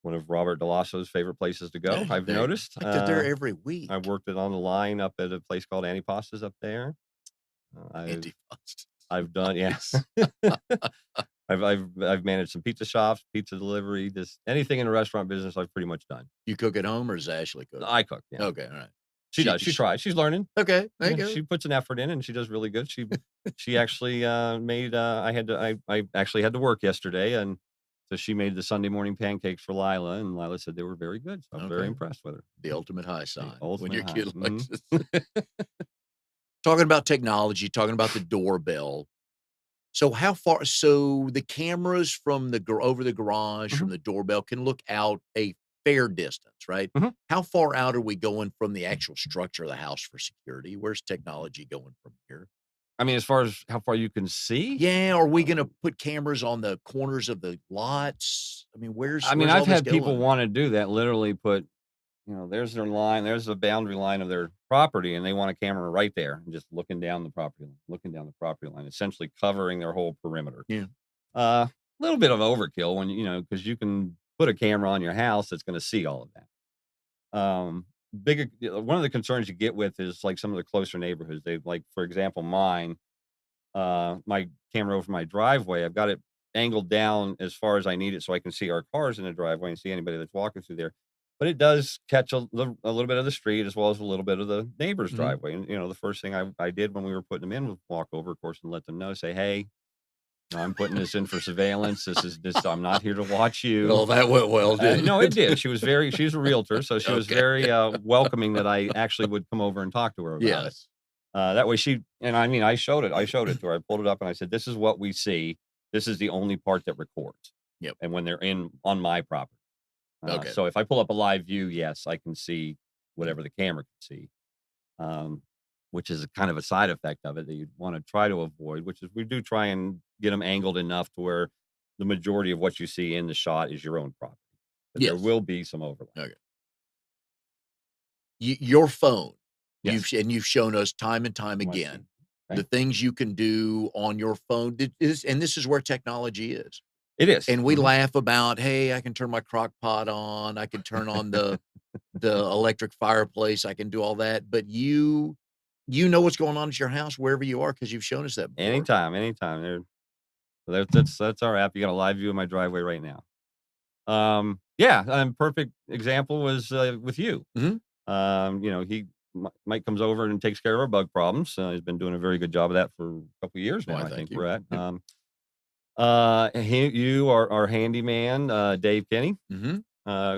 one of Robert DeLasso's favorite places to go. Hey, I've there noticed. I go there every week. I worked it on the line up at a place called Antipasta's up there. I've Antipas. I've done yeah. Nice. I've managed some pizza shops, pizza delivery, just anything in the restaurant business I've pretty much done. You cook at home or does Ashley cook? I cook, yeah. Okay, all right. She does. She tries. She's learning. Okay, there you Yeah, go. she puts an effort in and she does really good. She actually made I actually had to work yesterday, and so she made the Sunday morning pancakes for Lila, and Lila said they were very good. So I'm very Okay. impressed with her. The ultimate high The sign when ultimate your high. kid likes Mhm. it. Talking about technology, talking about the doorbell. So how far so the cameras from the over the garage, from Mhm. the doorbell can look out a fair distance, right? Mhm. How far out are we going from the actual structure of the house for security? Where's technology going from here? I mean, as far as how far you can see, Yeah, are we gonna put cameras on the corners of the lots? I mean, I mean, where's all I've this had people going? want to do that. Literally, put there's their line, there's the boundary line of their property, and they want a camera right there, and just looking down the property line, essentially covering their whole perimeter. Yeah. A little bit of overkill when because you can put a camera on your house that's going to see all of that. One of the concerns you get with is like some of the closer neighborhoods. They like, for example, mine, my camera over my driveway. I've got it angled down as far as I need it, so I can see our cars in the driveway and see anybody that's walking through there. But it does catch a little bit of the street as well as a little bit of the neighbor's Mhm. driveway. And the first thing I did when we were putting them in was walk over, of course, and let them know, say, "Hey, I'm putting this in for surveillance. This. I'm not here to watch you." Well, that went well, didn't No, it it? did. She's a realtor, so she was Okay. very welcoming that I actually would come over and talk to her about it. Yes. That way I mean, I showed it. I showed it to her. I pulled it up and I said, "This is what we see. This is the only part that records." Yep. And when they're on my property. Okay. So if I pull up a live view, yes, I can see whatever the camera can see. Um, which is a kind of a side effect of it that you'd want to try to avoid, which is we do try and get them angled enough to where the majority of what you see in the shot is your own property. But there Yes. will be some overlap. Okay. Your phone, Yes. you've shown us time and time My phone. again Okay. the things you can do on your phone. This is where technology is. It is. And we laugh about, hey, I can turn my crock pot on, I can turn on the electric fireplace, I can do all that. But you know what's going on at your house wherever you are because you've shown us that before. Anytime. That's our app. You got a live view of my driveway right now. Yeah, perfect example was with you. Mhm. Mike comes over and takes care of our bug problems. He's been doing a very good job of that for a couple of years now. Why, I thank think you. we're at. Yep. You are our handyman, Dave Kenny. Mhm.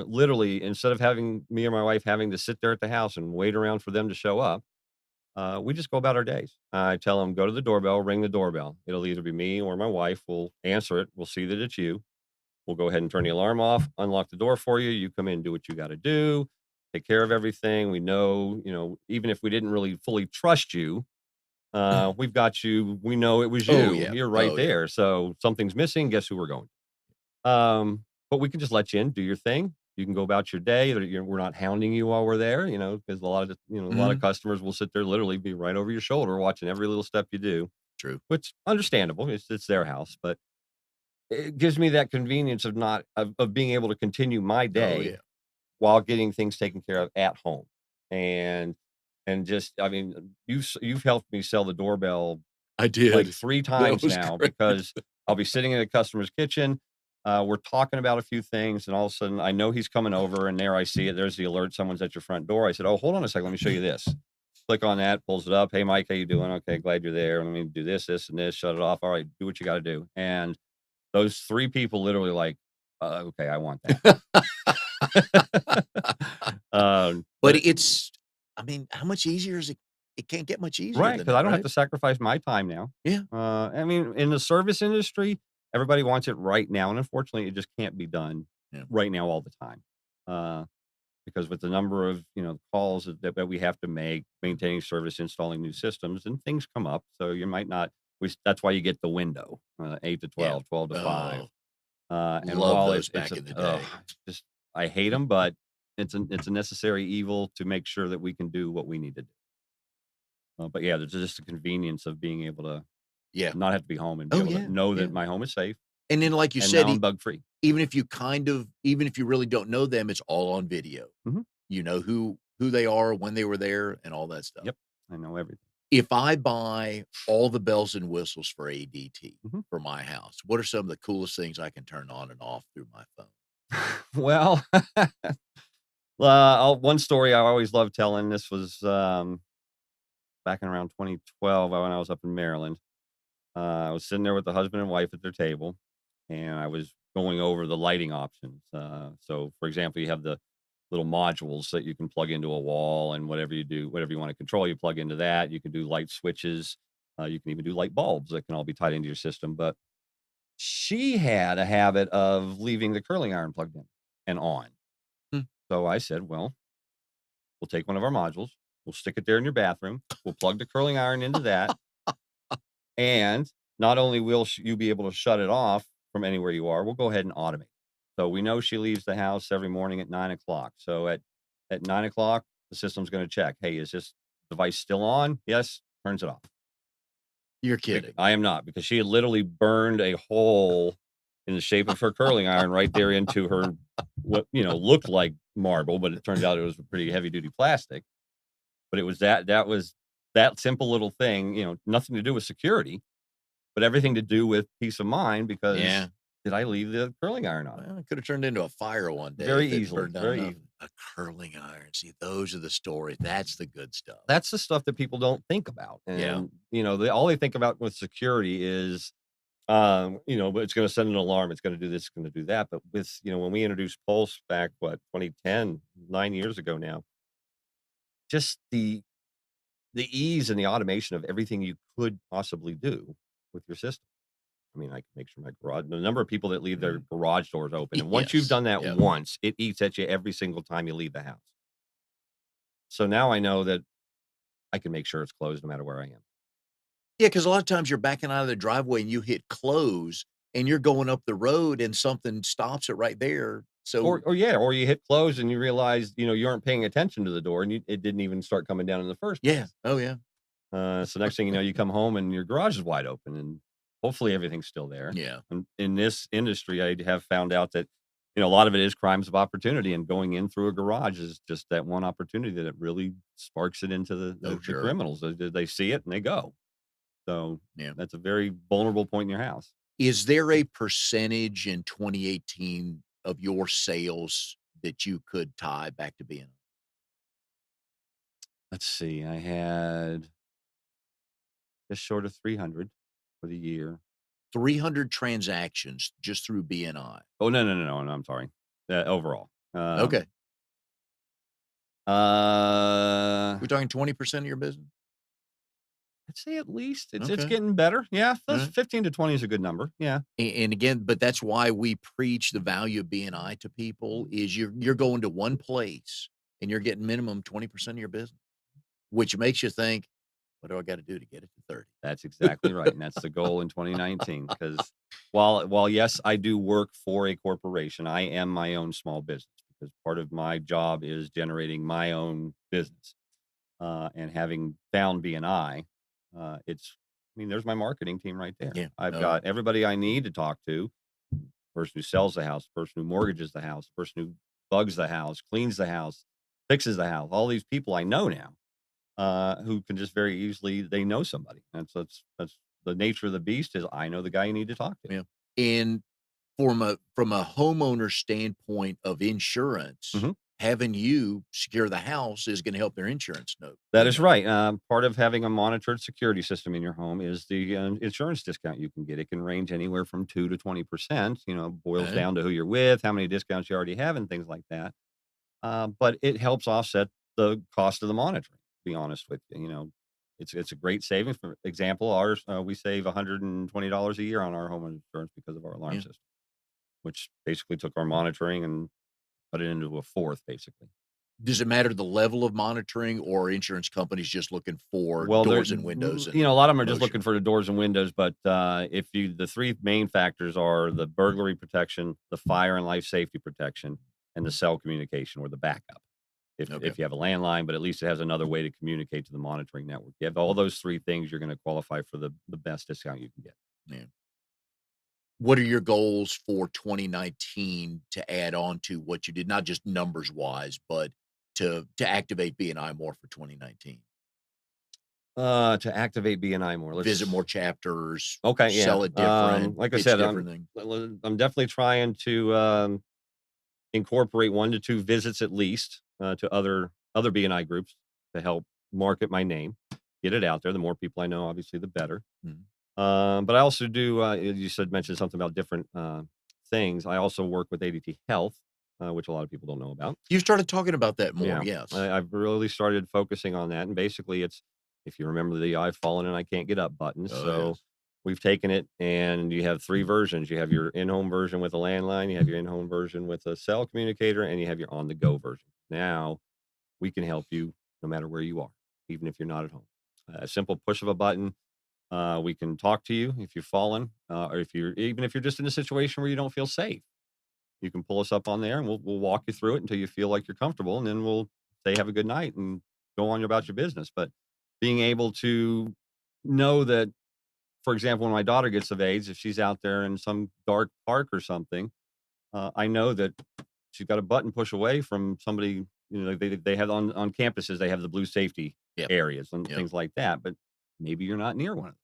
Literally, instead of having me or my wife having to sit there at the house and wait around for them to show up, we just go about our days. I tell them, go to the doorbell, ring the doorbell. It'll either be me or my wife. We'll answer it. We'll see that it's you. We'll go ahead and turn the alarm off, unlock the door for you. You come in, do what you got to do, take care of everything. We know, even if we didn't really fully trust you, we've got you. We know it was you. Oh, yeah. You're right Oh, yeah. there. So something's missing. Guess who we're going to? But we can just let you in, do your thing. You can go about your day. We're not hounding you while we're there, because a lot of Mhm. customers will sit there, literally be right over your shoulder, watching every little step you do, True. which understandable. It's their house, but it gives me that convenience of being able to continue my Oh, day yeah. while getting things taken care of at home. And just, I mean, you've helped me sell the doorbell I like did. 3 That times was now great. because I'll be sitting in a customer's kitchen. We're talking about a few things, and all of a sudden I know he's coming over, and there I see it. There's the alert. Someone's at your front door. I said, "Oh, hold on a second. Let me show you this." Click on that, pulls it up. "Hey, Mike, how you doing? Okay, glad you're there. Let me do this, this, and this. Shut it off. All right, do what you got to do." And those 3 people literally like, "Okay, I want that." But But I mean, how much easier is it? It can't get much easier right, than because I that, don't have right? to sacrifice my time now. Yeah. I mean, in the service industry, everybody wants it right now, and unfortunately, it just can't be done Yeah. right now all the time. Because with the number of calls that we have to make, maintaining service, installing new systems, and things come up, so you might not. That's why you get the window, 8 to Yeah. 12, 12 to 5. Oh, And love while those it's back in the day. just I hate them, but it's a necessary evil to make sure that we can do what we need to do. But yeah, there's just the convenience of being able to Yeah. not have to be home and be Oh, able to yeah. know Yeah. that my home is safe. And then, like you And said, now I'm bug free. even if you really don't know them, it's all on video. Mhm. You know who they are, when they were there, and all that stuff. Yep. I know everything. If I buy all the bells and whistles for ADT Mhm. for my house, what are some of the coolest things I can turn on and off through my phone? Well, one story I always love telling. This was back in around 2012 when I was up in Maryland. I was sitting there with the husband and wife at their table, and I was going over the lighting options. So, for example, you have the little modules that you can plug into a wall, and whatever you do, whatever you want to control, you plug into that. You can do light switches. You can even do light bulbs that can all be tied into your system. But she had a habit of leaving the curling iron plugged in and on. Hmm. So I said, well, we'll take one of our modules, we'll stick it there in your bathroom, we'll plug the curling iron into that, and not only will you be able to shut it off from anywhere you are, we'll go ahead and automate. So we know she leaves the house every morning at 9 o'clock. So at 9 o'clock, the system's going to check, hey, is this device still on? Yes, turns it off. You're kidding. I am not, because she had literally burned a hole in the shape of her curling iron right there into her, what looked like marble, but it turned out it was a pretty heavy duty plastic. But it was that was that simple little thing, nothing to do with security, but everything to do with peace of mind, because Yeah. did I leave the curling iron on? Well, it could have turned into a fire one day Very if it easily, burned down very enough. easily. A curling iron. See, those are the stories. That's the good stuff. That's the stuff that people don't think about. Yeah. And, all they think about with security is, but it's going to send an alarm. It's going to do this, it's going to do that. But with, when we introduced Pulse back, 2010, 9 years ago now, just the ease and the automation of everything you could possibly do with your system. I mean, I can make sure the number of people that leave their garage doors open. And once you've Yes. done that Yep. once, it eats at you every single time you leave the house. So now I know that I can make sure it's closed no matter where I am. Yeah, because a lot of times you're backing out of the driveway and you hit close and you're going up the road and something stops it right there. So Or you hit close and you realize, you aren't paying attention to the door, and it didn't even start coming down in the first place. yeah. Oh yeah. So next thing you know, you come home and your garage is wide open, and hopefully everything's still there. Yeah. And in this industry, I have found out that, a lot of it is crimes of opportunity, and going in through a garage is just that one opportunity that it really sparks it into the Sure. criminals. They see it and they go. So Yeah. that's a very vulnerable point in your house. Is there a percentage in 2018 of your sales that you could tie back to BNI? Let's see. I had just short of 300 for the year. 300 transactions just through BNI. Oh, no. I'm sorry. Overall. Okay. Uh, We're talking 20% of your business? I'd say at least it's Okay. getting better. Yeah, Alright. 15 to 20 is a good number. Yeah. And again, but that's why we preach the value of BNI to people is you're going to one place and you're getting minimum 20% of your business, which makes you think, what do I got to do to get it to 30? That's exactly right, and that's the goal in 2019. Because while yes, I do work for a corporation, I am my own small business, because part of my job is generating my own business. And having found BNI, there's my marketing team right there. Yeah. I've Oh, got everybody I need to talk to: person who sells the house, person who mortgages the house, person who bugs the house, cleans the house, fixes the house. All these people I know now, who can just very easily, they know somebody. That's the nature of the beast, is I know the guy you need to talk to. yeah. And from a homeowner standpoint of insurance, Mhm. having you secure the house is going to help their insurance note. That is right. Part of having a monitored security system in your home is the insurance discount you can get. It can range anywhere from 2 to 20%. Boils Okay. down to who you're with, how many discounts you already have, and things like that. But it helps offset the cost of the monitoring. To be honest with you, it's a great savings. For example, ours, we save $120 a year on our home insurance because of our alarm Yeah. system, which basically took our monitoring and put it into a fourth, basically. Does it matter the level of monitoring, or are insurance companies just looking for Well, doors and windows? And a lot of them are just motion? looking for the doors and windows, but the three main factors are the burglary protection, the fire and life safety protection, and the cell communication, or the backup. Okay. If you have a landline, but at least it has another way to communicate to the monitoring network. You have all those three things, you're going to qualify for the best discount you can get. Yeah. What are your goals for 2019 to add on to what you did, not just numbers wise, but to activate BNI more for 2019? To activate BNI more, Visit let's more chapters, okay, yeah. sell it different, Like I pitch said, different things. I'm definitely trying to incorporate 1 to 2 visits at least to other BNI groups to help market my name, get it out there. The more people I know, obviously, the better. Mhm. But I also do. You said mentioned something about different things. I also work with ADT Health, which a lot of people don't know about. You started talking about that more, Yeah, yes. I've really started focusing on that, and basically, it's if you remember the "I've fallen and I can't get up" button. Oh, So yes. we've taken it, and you have 3 versions. You have your in-home version with a landline, you have your in-home version with a cell communicator, and you have your on-the-go version. Now we can help you no matter where you are, even if you're not at home. A simple push of a button. We can talk to you if you've fallen, or if you're just in a situation where you don't feel safe. You can pull us up on there, and we'll walk you through it until you feel like you're comfortable, and then we'll say have a good night and go on about your business. But being able to know that, for example, when my daughter gets of age, if she's out there in some dark park or something, I know that she's got a button push away from somebody. They have on campuses, they have the blue safety Yep, areas and yep. things like that. But maybe you're not near one of them.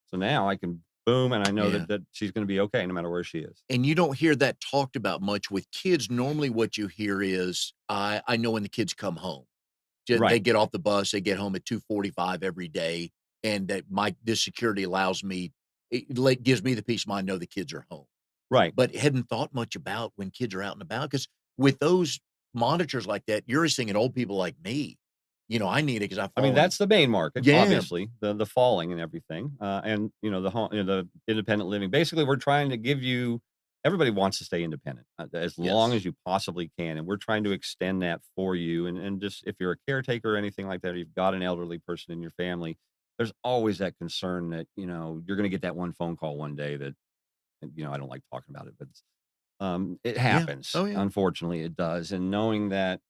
So now I can boom, and I know Yeah. that she's going to be okay no matter where she is. And you don't hear that talked about much with kids. Normally what you hear is, I know when the kids come home. They Right, get off the bus, they get home at 2:45 every day, and that this security allows me gives me the peace of mind, know the kids are home. right. But hadn't thought much about when kids are out and about, because with those monitors like that, you're seeing old people like me. I need it because I've I mean, fallen. that's the main market, Yeah. obviously, the falling and everything, and the independent living. Basically, we're trying to give you. Everybody wants to stay independent as long Yes. as you possibly can, and we're trying to extend that for you. And just if you're a caretaker or anything like that, or you've got an elderly person in your family, there's always that concern that you're going to get that one phone call one day that I don't like talking about it, but it Yeah. happens. Oh, yeah. Unfortunately, it does, and knowing that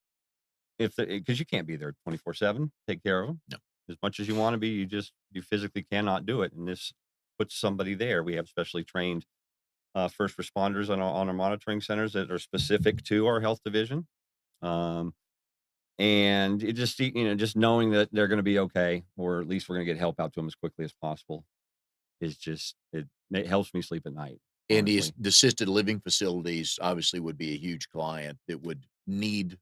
if because you can't be there 24/7, take care of them No. as much as you wanna be, you physically cannot do it, and this puts somebody there. We have specially trained, first responders on our monitoring centers that are specific to our health division, um, and it just just knowing that they're gonna be okay, or at least we're gonna get help out to them as quickly as possible is just it helps me sleep at night, And honestly. the assisted living facilities obviously would be a huge client that would need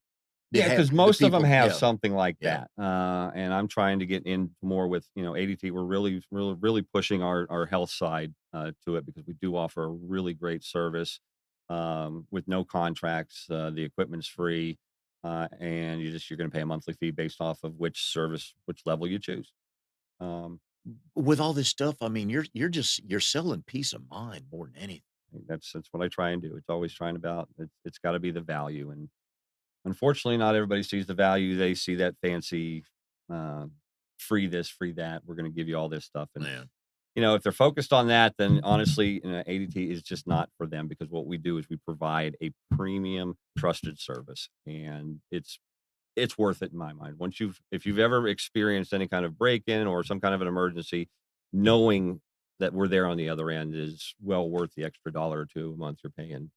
that Yeah, have because the most of them people. have Yeah. something like Yeah. that, and I'm trying to get in more with, ADT. We're really, really, really pushing our health side, to it because we do offer a really great service, with no contracts. The equipment's free, and you're gonna pay a monthly fee based off of which level you choose. Um, With all this stuff, I mean, you're selling peace of mind more than anything. that's what I try and do. It's always trying about it's gotta be the value, and unfortunately, not everybody sees the value. They see that fancy, uh, free this, free that. We're going to give you all this stuff. And, Yeah. if they're focused on that, then honestly, ADT is just not for them because what we do is we provide a premium trusted service and it's worth it in my mind. If you've ever experienced any kind of break in or some kind of an emergency, knowing that we're there on the other end is well worth the extra dollar or two a month you're paying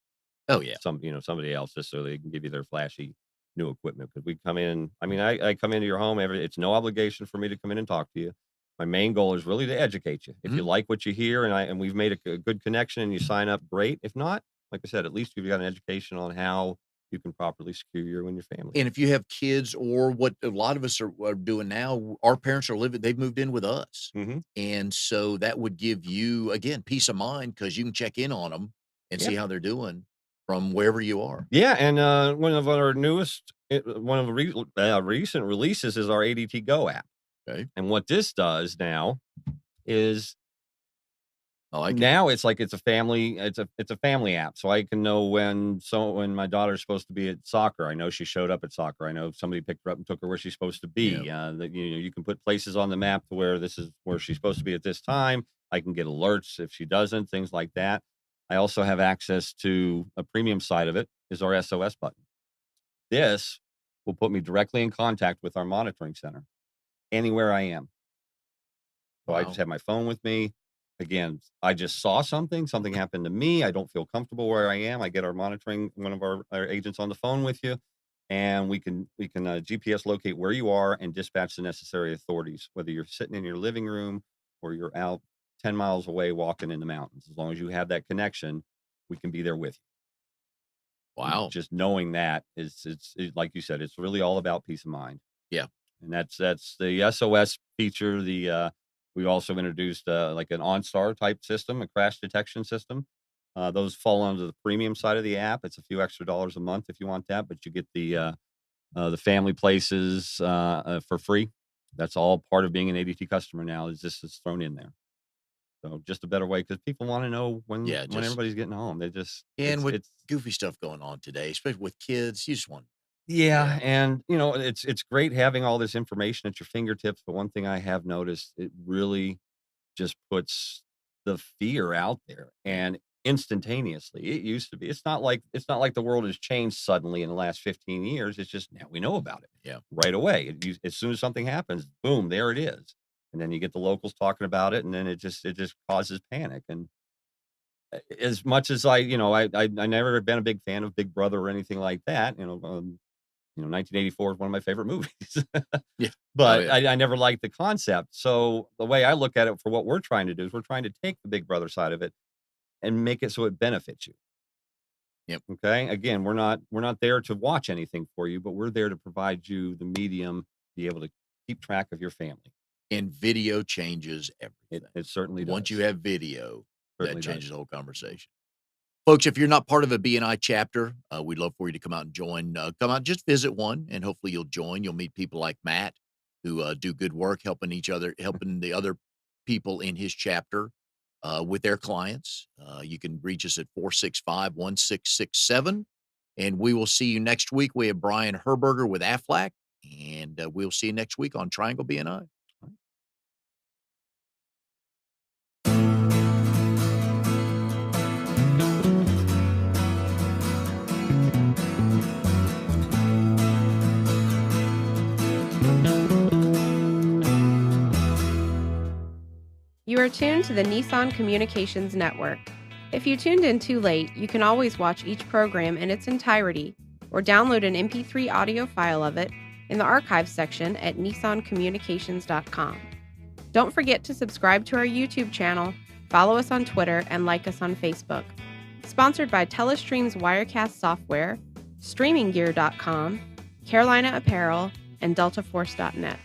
Oh, yeah. somebody else just so they can give you their flashy new equipment. Because we come in, I mean, I come into your home it's no obligation for me to come in and talk to you. My main goal is really to educate you. If you Mhm. like what you hear and we've made a good connection and you sign up, great. If not, like I said, at least you've got an education on how you can properly secure you and your family. And if you have kids, or what a lot of us are doing now, our parents are living they've moved in with us. Hmm. And so that would give you, again, peace of mind because you can check in on them and Yeah. see how they're doing from wherever you are. Yeah. And one of the recent releases is our ADT Go app. Okay. And what this does now is I like it. now it's a family app, so I can know when my daughter's supposed to be at soccer. I know she showed up at soccer. I know somebody picked her up and took her where she's supposed to Yeah. be. That you can put places on the map to where this is where she's supposed to be at this time. I can get alerts if she doesn't, things like that. I also have access to a premium side of it is our SOS button. This will put me directly in contact with our monitoring center anywhere I am. So I just Wow. have my phone with me. again, I just saw something happened to me. I don't feel comfortable where I am. I get our monitoring, one of our agents on the phone with you, and we can GPS locate where you are and dispatch the necessary authorities, whether you're sitting in your living room or you're out 10 miles away walking in the mountains. As long as you have that connection, we can be there with you. And Wow. just knowing that like you said, it's really all about peace of mind. Yeah. And that's the SOS feature. We also introduced like an OnStar type system, a crash detection system. Those fall under the premium side of the app. It's a few extra dollars a month if you want that, but you get the family places for free. That's all part of being an ADT customer now. Is this is thrown in there? So just a better way, because people want to know Yeah. when Just, everybody's getting home. They just and with it's goofy stuff going on today, especially with kids, you just want, Yeah, yeah. and, it's great having all this information at your fingertips, but one thing I have noticed, it really just puts the fear out there, and instantaneously. It used to be it's not like the world has changed suddenly in the last 15 years. It's just now we know about it Yeah. right away. As soon as something happens, boom, there it is. And then you get the locals talking about it, and then it just causes panic. And as much as I never been a big fan of Big Brother or anything like that. 1984 is one of my favorite movies. Yeah. Oh, But yeah. I never liked the concept. So the way I look at it for what we're trying to do is we're trying to take the Big Brother side of it and make it so it benefits you. Yep. Okay. Again, we're not there to watch anything for you, but we're there to provide you the medium, to be able to keep track of your family. And video changes everything. It certainly Once you does. have video, that Certainly changes does. the whole conversation. Folks, if you're not part of a BNI chapter, we'd love for you to come out and join. Come out, just visit one, and hopefully you'll join. You'll meet people like Matt who do good work helping each other, helping the other people in his chapter with their clients. You can reach us at 465-1667. And we will see you next week. We have Brian Herberger with Aflac, and we'll see you next week on Triangle BNI. You are tuned to the Nissan Communications Network. If you tuned in too late, you can always watch each program in its entirety or download an MP3 audio file of it in the archives section at nissancommunications.com. Don't forget to subscribe to our YouTube channel, follow us on Twitter, and like us on Facebook. Sponsored by Telestream's Wirecast software, StreamingGear.com, Carolina Apparel, and DeltaForce.net.